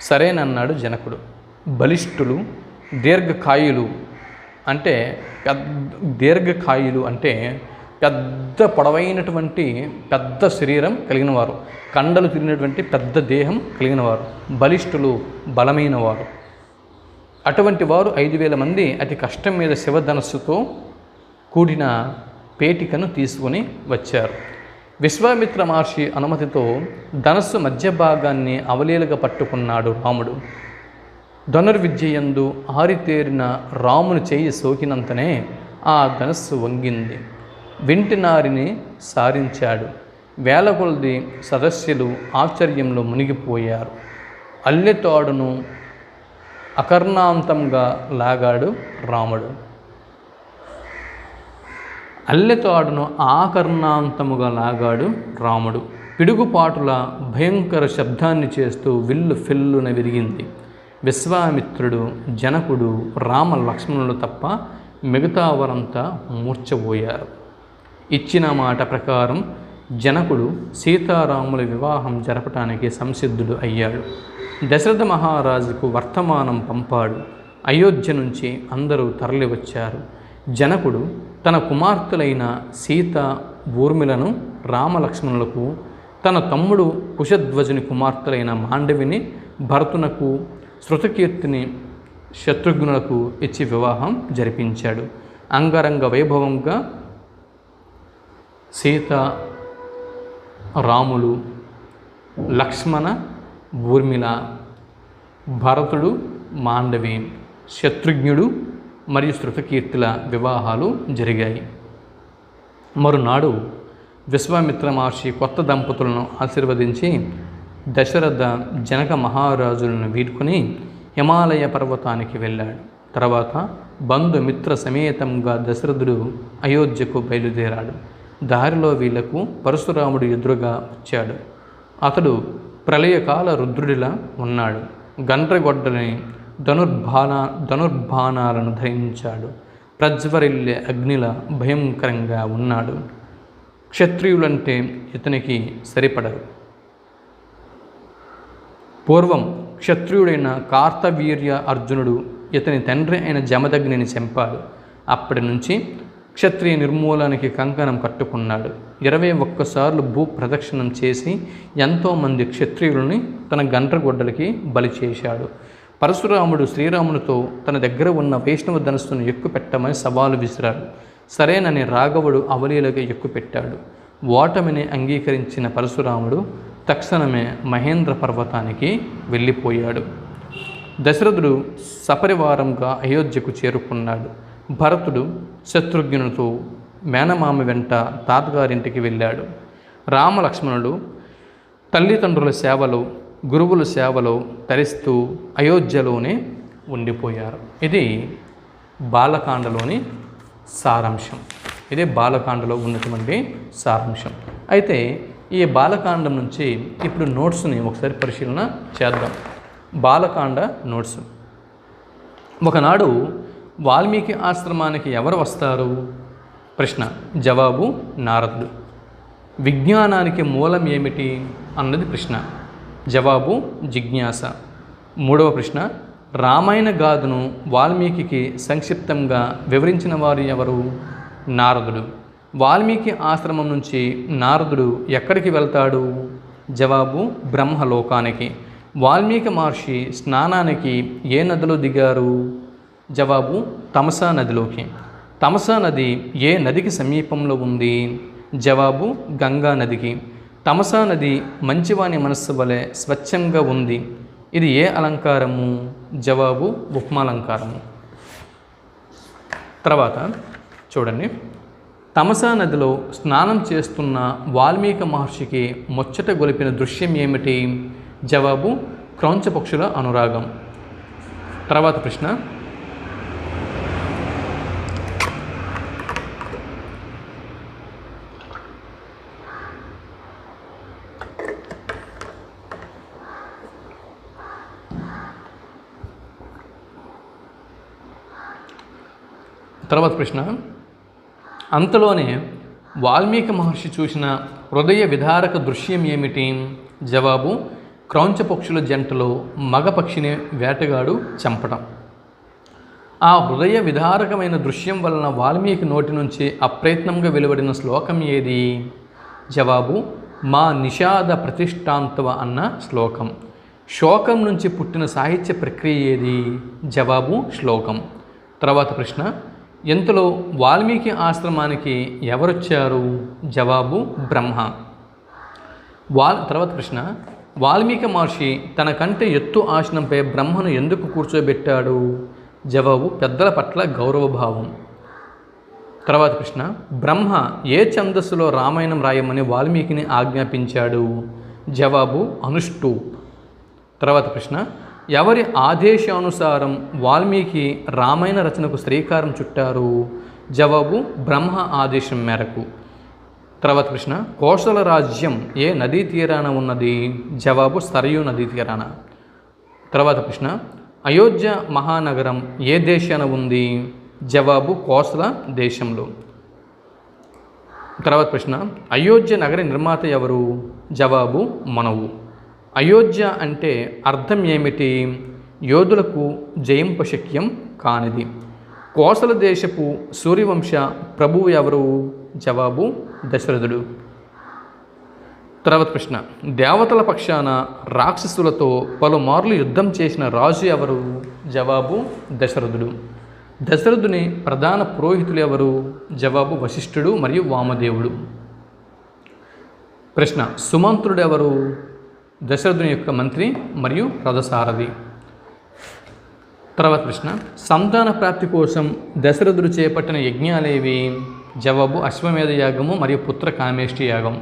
సరేనన్నాడు జనకుడు. బలిష్ఠులు, దీర్ఘకాయులు అంటే పెద్ద పొడవైనటువంటి పెద్ద శరీరం కలిగిన వారు, కండలు తిరిగినటువంటి పెద్ద దేహం కలిగిన వారు, బలిష్ఠులు, బలమైన వారు. అటువంటి వారు 5,000 మంది అతి కష్టం మీద శివధనస్సుతో కూడిన పేటికను తీసుకొని వచ్చారు. విశ్వామిత్ర మహర్షి అనుమతితో ధనస్సు మధ్య భాగాన్ని అవలీలగా పట్టుకున్నాడు రాముడు. ధనుర్విద్యయందు ఆరితేరిన రాముని చేయి సోకినంతనే ఆ ధనస్సు వంగింది. వెంటినారిని సారించాడు. వేల కొలది సదస్సులు ఆశ్చర్యంలో మునిగిపోయారు. అల్లెతాడును అకర్ణాంతంగా లాగాడు రాముడు. అల్లెతాడును ఆకర్ణాంతముగా లాగాడు రాముడు. పిడుగుపాటుల భయంకర శబ్దాన్ని చేస్తూ విల్లు ఫెల్లున విరిగింది. విశ్వామిత్రుడు, జనకుడు, రామ లక్ష్మణులు తప్ప మిగతా వారంతా మూర్ఛపోయారు. ఇచ్చిన మాట ప్రకారం జనకుడు సీతారాముల వివాహం జరపటానికి సంసిద్ధుడు అయ్యాడు. దశరథ మహారాజుకు వర్తమానం పంపాడు. అయోధ్య నుంచి అందరూ తరలివచ్చారు. జనకుడు తన కుమార్తెలైన సీత, ఊర్మిళను రామలక్ష్మణులకు, తన తమ్ముడు కుశధ్వజుని కుమార్తెలైన మాండవిని భరతునకు, శృతకీర్తిని శత్రుఘ్నులకు ఇచ్చి వివాహం జరిపించాడు. అంగరంగ వైభవంగా సీత, రాములు, లక్ష్మణ, ఊర్మిళ, భరతుడు, మాండవి, శత్రుఘ్నుడు మరియు శృతకీర్తుల వివాహాలు జరిగాయి. మరునాడు విశ్వామిత్ర మహర్షి కొత్త దంపతులను ఆశీర్వదించి దశరథ, జనక మహారాజులను వీడ్కొని హిమాలయ పర్వతానికి వెళ్ళాడు. తర్వాత బంధుమిత్ర సమేతంగా దశరథుడు అయోధ్యకు బయలుదేరాడు. దారిలో వీళ్లకు పరశురాముడు ఎదురుగా వచ్చాడు. అతడు ప్రళయకాల రుద్రుడిలా ఉన్నాడు. గండ్రగొడ్డని ధనుర్బాణాలను ధరించాడు. ప్రజ్వరిల్లే అగ్నిల భయంకరంగా ఉన్నాడు. క్షత్రియులంటే ఇతనికి సరిపడరు. పూర్వం క్షత్రియుడైన కార్తవీర్య అర్జునుడు ఇతని తండ్రి అయిన జమదగ్నిని చంపాడు. అప్పటి నుంచి క్షత్రియ నిర్మూలనకి కంకణం కట్టుకున్నాడు. 21 సార్లు భూ ప్రదక్షిణం చేసి ఎంతోమంది క్షత్రియులని తన గండ్రగొడ్డలకి బలి చేశాడు. పరశురాముడు శ్రీరామునితో తన దగ్గర ఉన్న వైష్ణవ ధనస్సును ఎక్కుపెట్టమని సవాలు విసిరాడు. సరేనని రాఘవుడు అవలీలగా ఎక్కుపెట్టాడు. ఓటమిని అంగీకరించిన పరశురాముడు తక్షణమే మహేంద్ర పర్వతానికి వెళ్ళిపోయాడు. దశరథుడు సపరివారంగా అయోధ్యకు చేరుకున్నాడు. భరతుడు శత్రుఘ్నునితో మేనమామ వెంట తాతగారింటికి వెళ్ళాడు. రామలక్ష్మణుడు తల్లిదండ్రుల సేవలో, గురువుల సేవలో తరిస్తూ అయోధ్యలోనే ఉండిపోయారు. ఇది బాలకాండలోని సారాంశం. ఇదే బాలకాండలో ఉన్నటువంటి సారాంశం. అయితే ఈ బాలకాండం నుంచి ఇప్పుడు నోట్స్ని ఒకసారి పరిశీలన చేద్దాం. బాలకాండ నోట్స్. ఒకనాడు వాల్మీకి ఆశ్రమానికి ఎవరు వస్తారు? ప్రశ్న. జవాబు నారదుడు. విజ్ఞానానికి మూలం ఏమిటి అన్నది ప్రశ్న. జవాబు జిజ్ఞాస. మూడవ ప్రశ్న. రామాయణ గాథను వాల్మీకి సంక్షిప్తంగా వివరించిన వారు ఎవరు? నారదుడు. వాల్మీకి ఆశ్రమం నుంచి నారదుడు ఎక్కడికి వెళ్తాడు? జవాబు బ్రహ్మలోకానికి. వాల్మీకి మహర్షి స్నానానికి ఏ నదిలో దిగారు? జవాబు తమసా నదిలోకి. తమసా నది ఏ నదికి సమీపంలో ఉంది? జవాబు గంగా నదికి. తమసా నది మంచివాని మనస్సు వలె స్వచ్ఛంగా ఉంది. ఇది ఏ అలంకారము? జవాబు ఉపమాలంకారము. తర్వాత చూడండి. తమసా నదిలో స్నానం చేస్తున్న వాల్మీకి మహర్షికి ముచ్చట గొలిపిన దృశ్యం ఏమిటి? జవాబు క్రౌంచ పక్షుల అనురాగం. తర్వాత ప్రశ్న. అంతలోనే వాల్మీకి మహర్షి చూసిన హృదయ విదారక దృశ్యం ఏమిటి? జవాబు క్రౌంచ పక్షుల జంటలో మగ పక్షిని వేటగాడు చంపడం. ఆ హృదయ విదారకమైన దృశ్యం వలన వాల్మీకి నోటి నుంచి అప్రయత్నంగా వెలువడిన శ్లోకం ఏది? జవాబు మా నిషాద ప్రతిష్టాంతవ అన్న శ్లోకం. శోకం నుంచి పుట్టిన సాహిత్య ప్రక్రియ ఏది? జవాబు శ్లోకం. తర్వాత ప్రశ్న, ఇంతలో వాల్మీకి ఆశ్రమానికి ఎవరొచ్చారు? జవాబు బ్రహ్మ. తర్వాత ప్రశ్న, వాల్మీకి మహర్షి తన కంటే ఎత్తు ఆసనంపై బ్రహ్మను ఎందుకు కూర్చోబెట్టాడు? జవాబు పెద్దల పట్ల గౌరవభావం. తర్వాత ప్రశ్న, బ్రహ్మ ఏ ఛందస్సులో రామాయణం రాయమని వాల్మీకిని ఆజ్ఞాపించాడు? జవాబు అనుష్టు. తర్వాత ప్రశ్న, ఎవరి ఆదేశానుసారం వాల్మీకి రామాయణ రచనకు శ్రీకారం చుట్టారు? జవాబు బ్రహ్మ ఆదేశం మేరకు. తర్వాత ప్రశ్న, కోసల రాజ్యం ఏ నదీ తీరాన ఉన్నది? జవాబు సరయూ నదీ తీరాన. తర్వాత ప్రశ్న, అయోధ్య మహానగరం ఏ దేశాన ఉంది? జవాబు కోసల దేశంలో. తర్వాత ప్రశ్న, అయోధ్య నగర నిర్మాత ఎవరు? జవాబు మనవు. అయోధ్య అంటే అర్థం ఏమిటి? యోధులకు జయింపశక్యం కానిది. కోసల దేశపు సూర్యవంశ ప్రభువు ఎవరు? జవాబు దశరథుడు. తర్వాత ప్రశ్న, దేవతల పక్షాన రాక్షసులతో పలుమార్లు యుద్ధం చేసిన రాజు ఎవరు? జవాబు దశరథుడు. దశరథుని ప్రధాన పురోహితులు ఎవరు? జవాబు వశిష్ఠుడు మరియు వామదేవుడు. ప్రశ్న, సుమంత్రుడు ఎవరు? దశరథుని యొక్క మంత్రి మరియు రథసారథి. తర్వాత ప్రశ్న, సంతాన ప్రాప్తి కోసం దశరథుడు చేపట్టిన యజ్ఞాలేవి? జవాబు అశ్వమేధ యాగము మరియు పుత్ర కామేష్టి యాగం.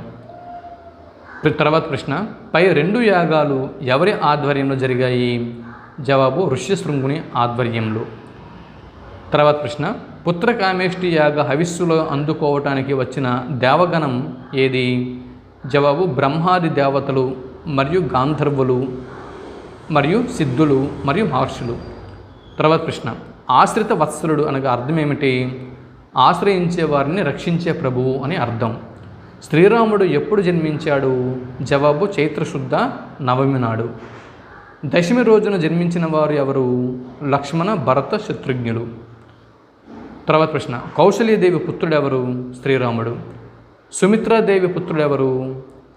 తర్వాత ప్రశ్న, పై రెండు యాగాలు ఎవరి ఆధ్వర్యంలో జరిగాయి? జవాబు ఋష్యశృంగుని ఆధ్వర్యంలో. తర్వాత ప్రశ్న, పుత్ర కామేష్టి యాగ హవిస్సులో అందుకోవటానికి వచ్చిన దేవగణం ఏది? జవాబు బ్రహ్మాది దేవతలు మరియు గాంధర్వులు మరియు సిద్ధులు మరియు మహర్షులు. తర్వాత ప్రశ్న, ఆశ్రిత వత్సలుడు అనగా అర్థం ఏమిటి? ఆశ్రయించే వారిని రక్షించే ప్రభువు అని అర్థం. శ్రీరాముడు ఎప్పుడు జన్మించాడు? జవాబు చైత్రశుద్ధ నవమి నాడు. దశమి రోజున జన్మించిన వారు ఎవరు? లక్ష్మణ, భరత, శత్రుఘ్నులు. తర్వాత ప్రశ్న, కౌసల్యదేవి పుత్రుడెవరు? శ్రీరాముడు. సుమిత్రాదేవి పుత్రుడెవరు?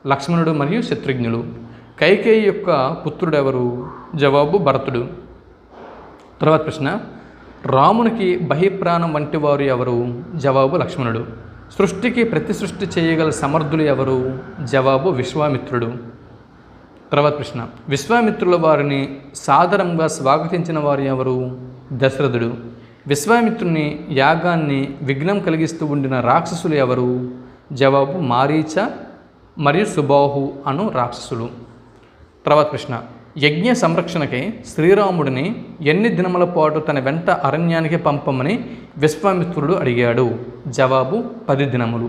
లక్ష్మణుడు మరియు శత్రుఘ్నులు. కైకేయి యొక్క పుత్రుడెవరు? జవాబు భరతుడు. తర్వాత ప్రశ్న, రామునికి బహిప్రాణం వంటి వారు ఎవరు? జవాబు లక్ష్మణుడు. సృష్టికి ప్రతి సృష్టి చేయగల సమర్థులు ఎవరు? జవాబు విశ్వామిత్రుడు. తర్వాత ప్రశ్న, విశ్వామిత్రుల వారిని సాదరంగా స్వాగతించిన వారు ఎవరు? దశరథుడు. విశ్వామిత్రుని యాగాన్ని విఘ్నం కలిగిస్తూ ఉండిన రాక్షసులు ఎవరు? జవాబు మారీచ మరియు సుబాహు అను రాక్షసులు. తర్వాత ప్రశ్న, యజ్ఞ సంరక్షణకై శ్రీరాముడిని ఎన్ని దినముల పాటు తన వెంట అరణ్యానికి పంపమని విశ్వామిత్రుడు అడిగాడు? జవాబు 10 దినములు.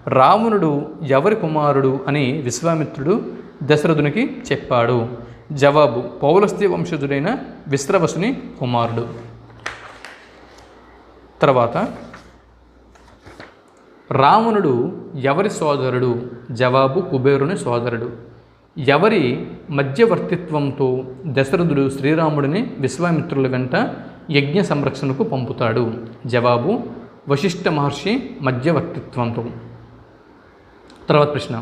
రావణుడు ఎవరి కుమారుడు అని విశ్వామిత్రుడు దశరథునికి చెప్పాడు? జవాబు పౌలస్త్య వంశజుడైన విశ్రవసుని కుమారుడు. తర్వాత, రావణుడు ఎవరి సోదరుడు? జవాబు కుబేరుని సోదరుడు. ఎవరి మధ్యవర్తిత్వంతో దశరథుడు శ్రీరాముడిని విశ్వామిత్రుల వెంట యజ్ఞ సంరక్షణకు పంపుతాడు? జవాబు వశిష్ఠ మహర్షి మధ్యవర్తిత్వంతో. తర్వాత ప్రశ్న,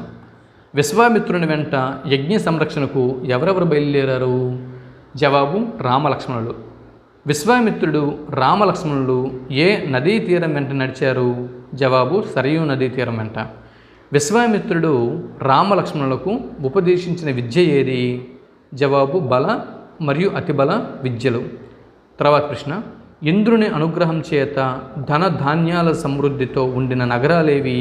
విశ్వామిత్రుని వెంట యజ్ఞ సంరక్షణకు ఎవరెవరు బయలుదేరారు? జవాబు రామలక్ష్మణులు. విశ్వామిత్రుడు రామలక్ష్మణులు ఏ నదీ తీరం వెంట నడిచారు? జవాబు సరయూ నదీ తీరం వెంట. విశ్వామిత్రుడు రామలక్ష్మణులకు ఉపదేశించిన విద్య ఏది? జవాబు బల మరియు అతిబల విద్యలు. తర్వాత ప్రశ్న, ఇంద్రుని అనుగ్రహం చేత ధన ధాన్యాల సమృద్ధితో ఉండిన నగరాలేవి?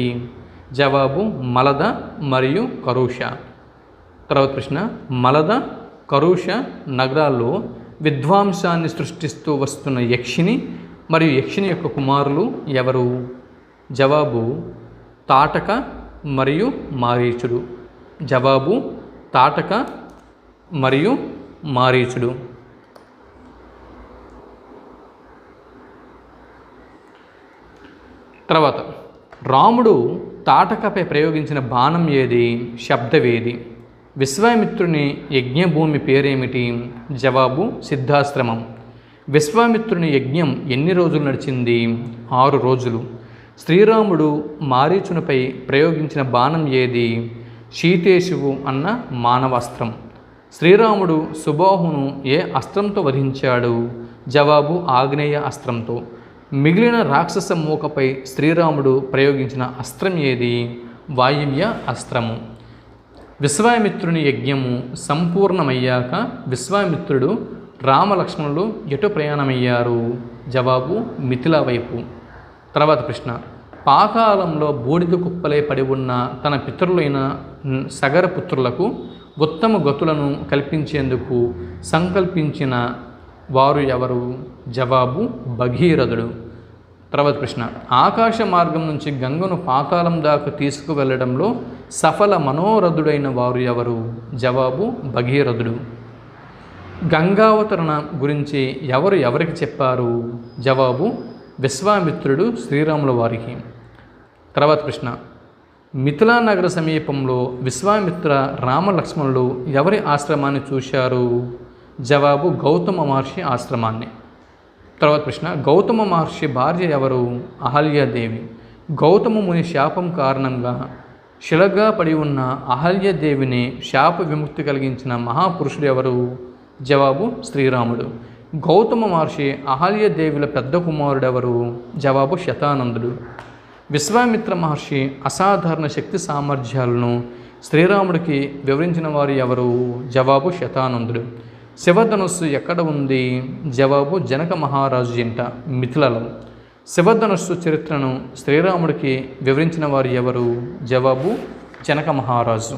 జవాబు మలద మరియు కరుష. తర్వాత ప్రశ్న, మలద, కరుష నగరాల్లో విద్వాంసాన్ని సృష్టిస్తూ వస్తున్న యక్షిని మరియు యక్షిని యొక్క కుమారులు ఎవరు? జవాబు తాటక మరియు మారీచుడు. జవాబు తాటక మరియు మారీచుడు. తర్వాత, రాముడు తాటకపై ప్రయోగించిన బాణం ఏది? శబ్దవేది. విశ్వామిత్రుని యజ్ఞభూమి పేరేమిటి? జవాబు సిద్ధాశ్రమం. విశ్వామిత్రుని యజ్ఞం ఎన్ని రోజులు నడిచింది? 6 రోజులు. శ్రీరాముడు మారీచునిపై ప్రయోగించిన బాణం ఏది? శీతేశువు అన్న మానవాస్త్రం. శ్రీరాముడు సుబాహును ఏ అస్త్రంతో వధించాడు? జవాబు ఆగ్నేయ అస్త్రంతో. మిగిలిన రాక్షస మూకపై శ్రీరాముడు ప్రయోగించిన అస్త్రం ఏది? వాయువ్య అస్త్రము. విశ్వామిత్రుని యజ్ఞము సంపూర్ణమయ్యాక విశ్వామిత్రుడు రామలక్ష్మణులు ఎటు ప్రయాణమయ్యారు? జవాబు మిథిలా వైపు. తర్వాత ప్రశ్న, పాకాలంలో బూడిద కుప్పలే పడి ఉన్న తన పితరులైన సగర పుత్రులకు ఉత్తమ గతులను కల్పించేందుకు సంకల్పించిన వారు ఎవరు? జవాబు భగీరథుడు. తర్వాత ప్రశ్న, ఆకాశ మార్గం నుంచి గంగను పాతాళం దాకా తీసుకువెళ్లడంలో సఫల మనోరథుడైన వారు ఎవరు? జవాబు భగీరథుడు. గంగావతరణ గురించి ఎవరు ఎవరికి చెప్పారు? జవాబు విశ్వామిత్రుడు శ్రీరాముల వారికి. తర్వాత ప్రశ్న, మిథిలా నగర సమీపంలో విశ్వామిత్ర రామలక్ష్మణులు ఎవరి ఆశ్రమాన్ని చూశారు? జవాబు గౌతమ మహర్షి ఆశ్రమాన్ని. తర్వాత ప్రశ్న, గౌతమ మహర్షి భార్య ఎవరు? అహల్యాదేవి. గౌతమ ముని శాపం కారణంగా శిలగా పడి ఉన్న అహల్యాదేవిని శాప విముక్తి కలిగించిన మహాపురుషుడు ఎవరు? జవాబు శ్రీరాముడు. గౌతమ మహర్షి అహల్యాదేవిల పెద్ద కుమారుడు ఎవరు? జవాబు శతానందుడు. విశ్వామిత్ర మహర్షి అసాధారణ శక్తి సామర్థ్యాలను శ్రీరాముడికి వివరించిన వారు ఎవరు? జవాబు శతానందుడు. శివధనుస్సు ఎక్కడ ఉంది? జవాబు జనక మహారాజు ఇంట మిథిలలో. శివధనుస్సు చరిత్రను శ్రీరాముడికి వివరించిన వారు ఎవరు? జవాబు జనక మహారాజు.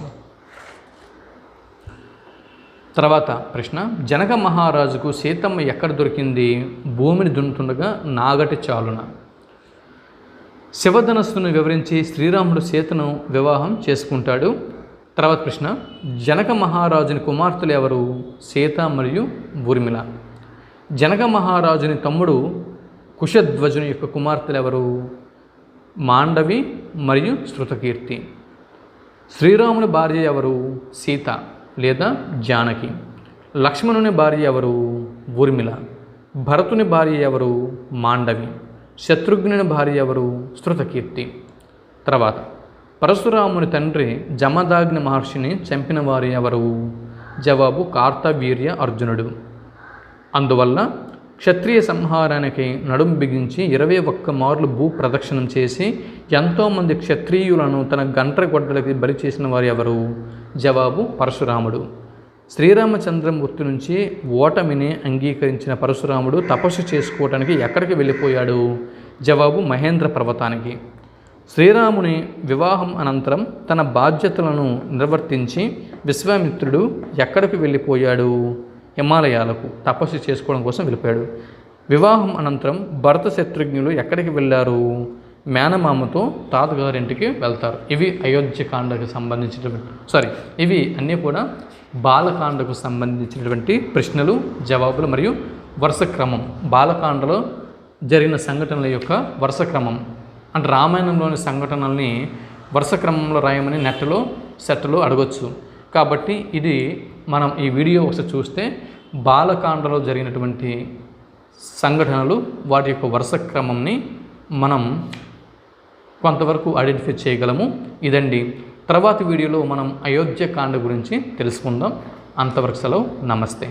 తర్వాత ప్రశ్న, జనక మహారాజుకు సీతమ్మ ఎక్కడ దొరికింది? భూమిని దున్నుతుండగా నాగటి చాలున. శివధనస్సును వివరించి శ్రీరాముడు సీతను వివాహం చేసుకుంటాడు. తర్వాత ప్రశ్న, జనక మహారాజుని కుమార్తెలు ఎవరు? సీత మరియు ఊర్మిళ. జనక మహారాజుని తమ్ముడు కుశధ్వజుని యొక్క కుమార్తెలు ఎవరు? మాండవి మరియు శృతకీర్తి. శ్రీరాముని భార్య ఎవరు? సీత లేదా జానకి. లక్ష్మణుని భార్య ఎవరు? ఊర్మిళ. భరతుని భార్య ఎవరు? మాండవి. శత్రుఘ్నుని భార్య ఎవరు? శృతకీర్తి. తర్వాత పరశురాముని తండ్రి జమదాగ్ని మహర్షిని చంపిన వారు ఎవరు? జవాబు కార్తవీర్య అర్జునుడు. అందువల్ల క్షత్రియ సంహారానికి నడుం బిగించి 21 మార్లు భూ ప్రదక్షిణం చేసి ఎంతోమంది క్షత్రియులను తన గంట్రగొడ్డలకి బలి చేసిన వారు ఎవరు? జవాబు పరశురాముడు. శ్రీరామచంద్రమూర్తి నుంచి ఓటమిని అంగీకరించిన పరశురాముడు తపస్సు చేసుకోవటానికి ఎక్కడికి వెళ్ళిపోయాడు? జవాబు మహేంద్ర పర్వతానికి. శ్రీరాముని వివాహం అనంతరం తన బాధ్యతలను నిర్వర్తించి విశ్వామిత్రుడు ఎక్కడికి వెళ్ళిపోయాడు? హిమాలయాలకు తపస్సు చేసుకోవడం కోసం వెళ్ళిపోయాడు. వివాహం అనంతరం భరత శత్రుఘ్నులు ఎక్కడికి వెళ్ళారు? మేనమామతో తాతగారింటికి వెళ్తారు. ఇవి అయోధ్యకాండకు సంబంధించినటువంటి ఇవి అన్నీ కూడా బాలకాండకు సంబంధించినటువంటి ప్రశ్నలు, జవాబులు మరియు వరుస క్రమం. బాలకాండలో జరిగిన సంఘటనల యొక్క వరుస క్రమం అంటే రామాయణంలోని సంఘటనల్ని వరుస క్రమంలో రాయమని సెట్లో అడగొచ్చు. కాబట్టి ఇది మనం ఈ వీడియో ఒకసారి చూస్తే బాలకాండలో జరిగినటువంటి సంఘటనలు వాటి యొక్క వరుస క్రమంని మనం కొంతవరకు ఐడెంటిఫై చేయగలము. ఇదండి. తర్వాతి వీడియోలో మనం అయోధ్యకాండ గురించి తెలుసుకుందాం. అంతవరకు సెలవు. నమస్తే.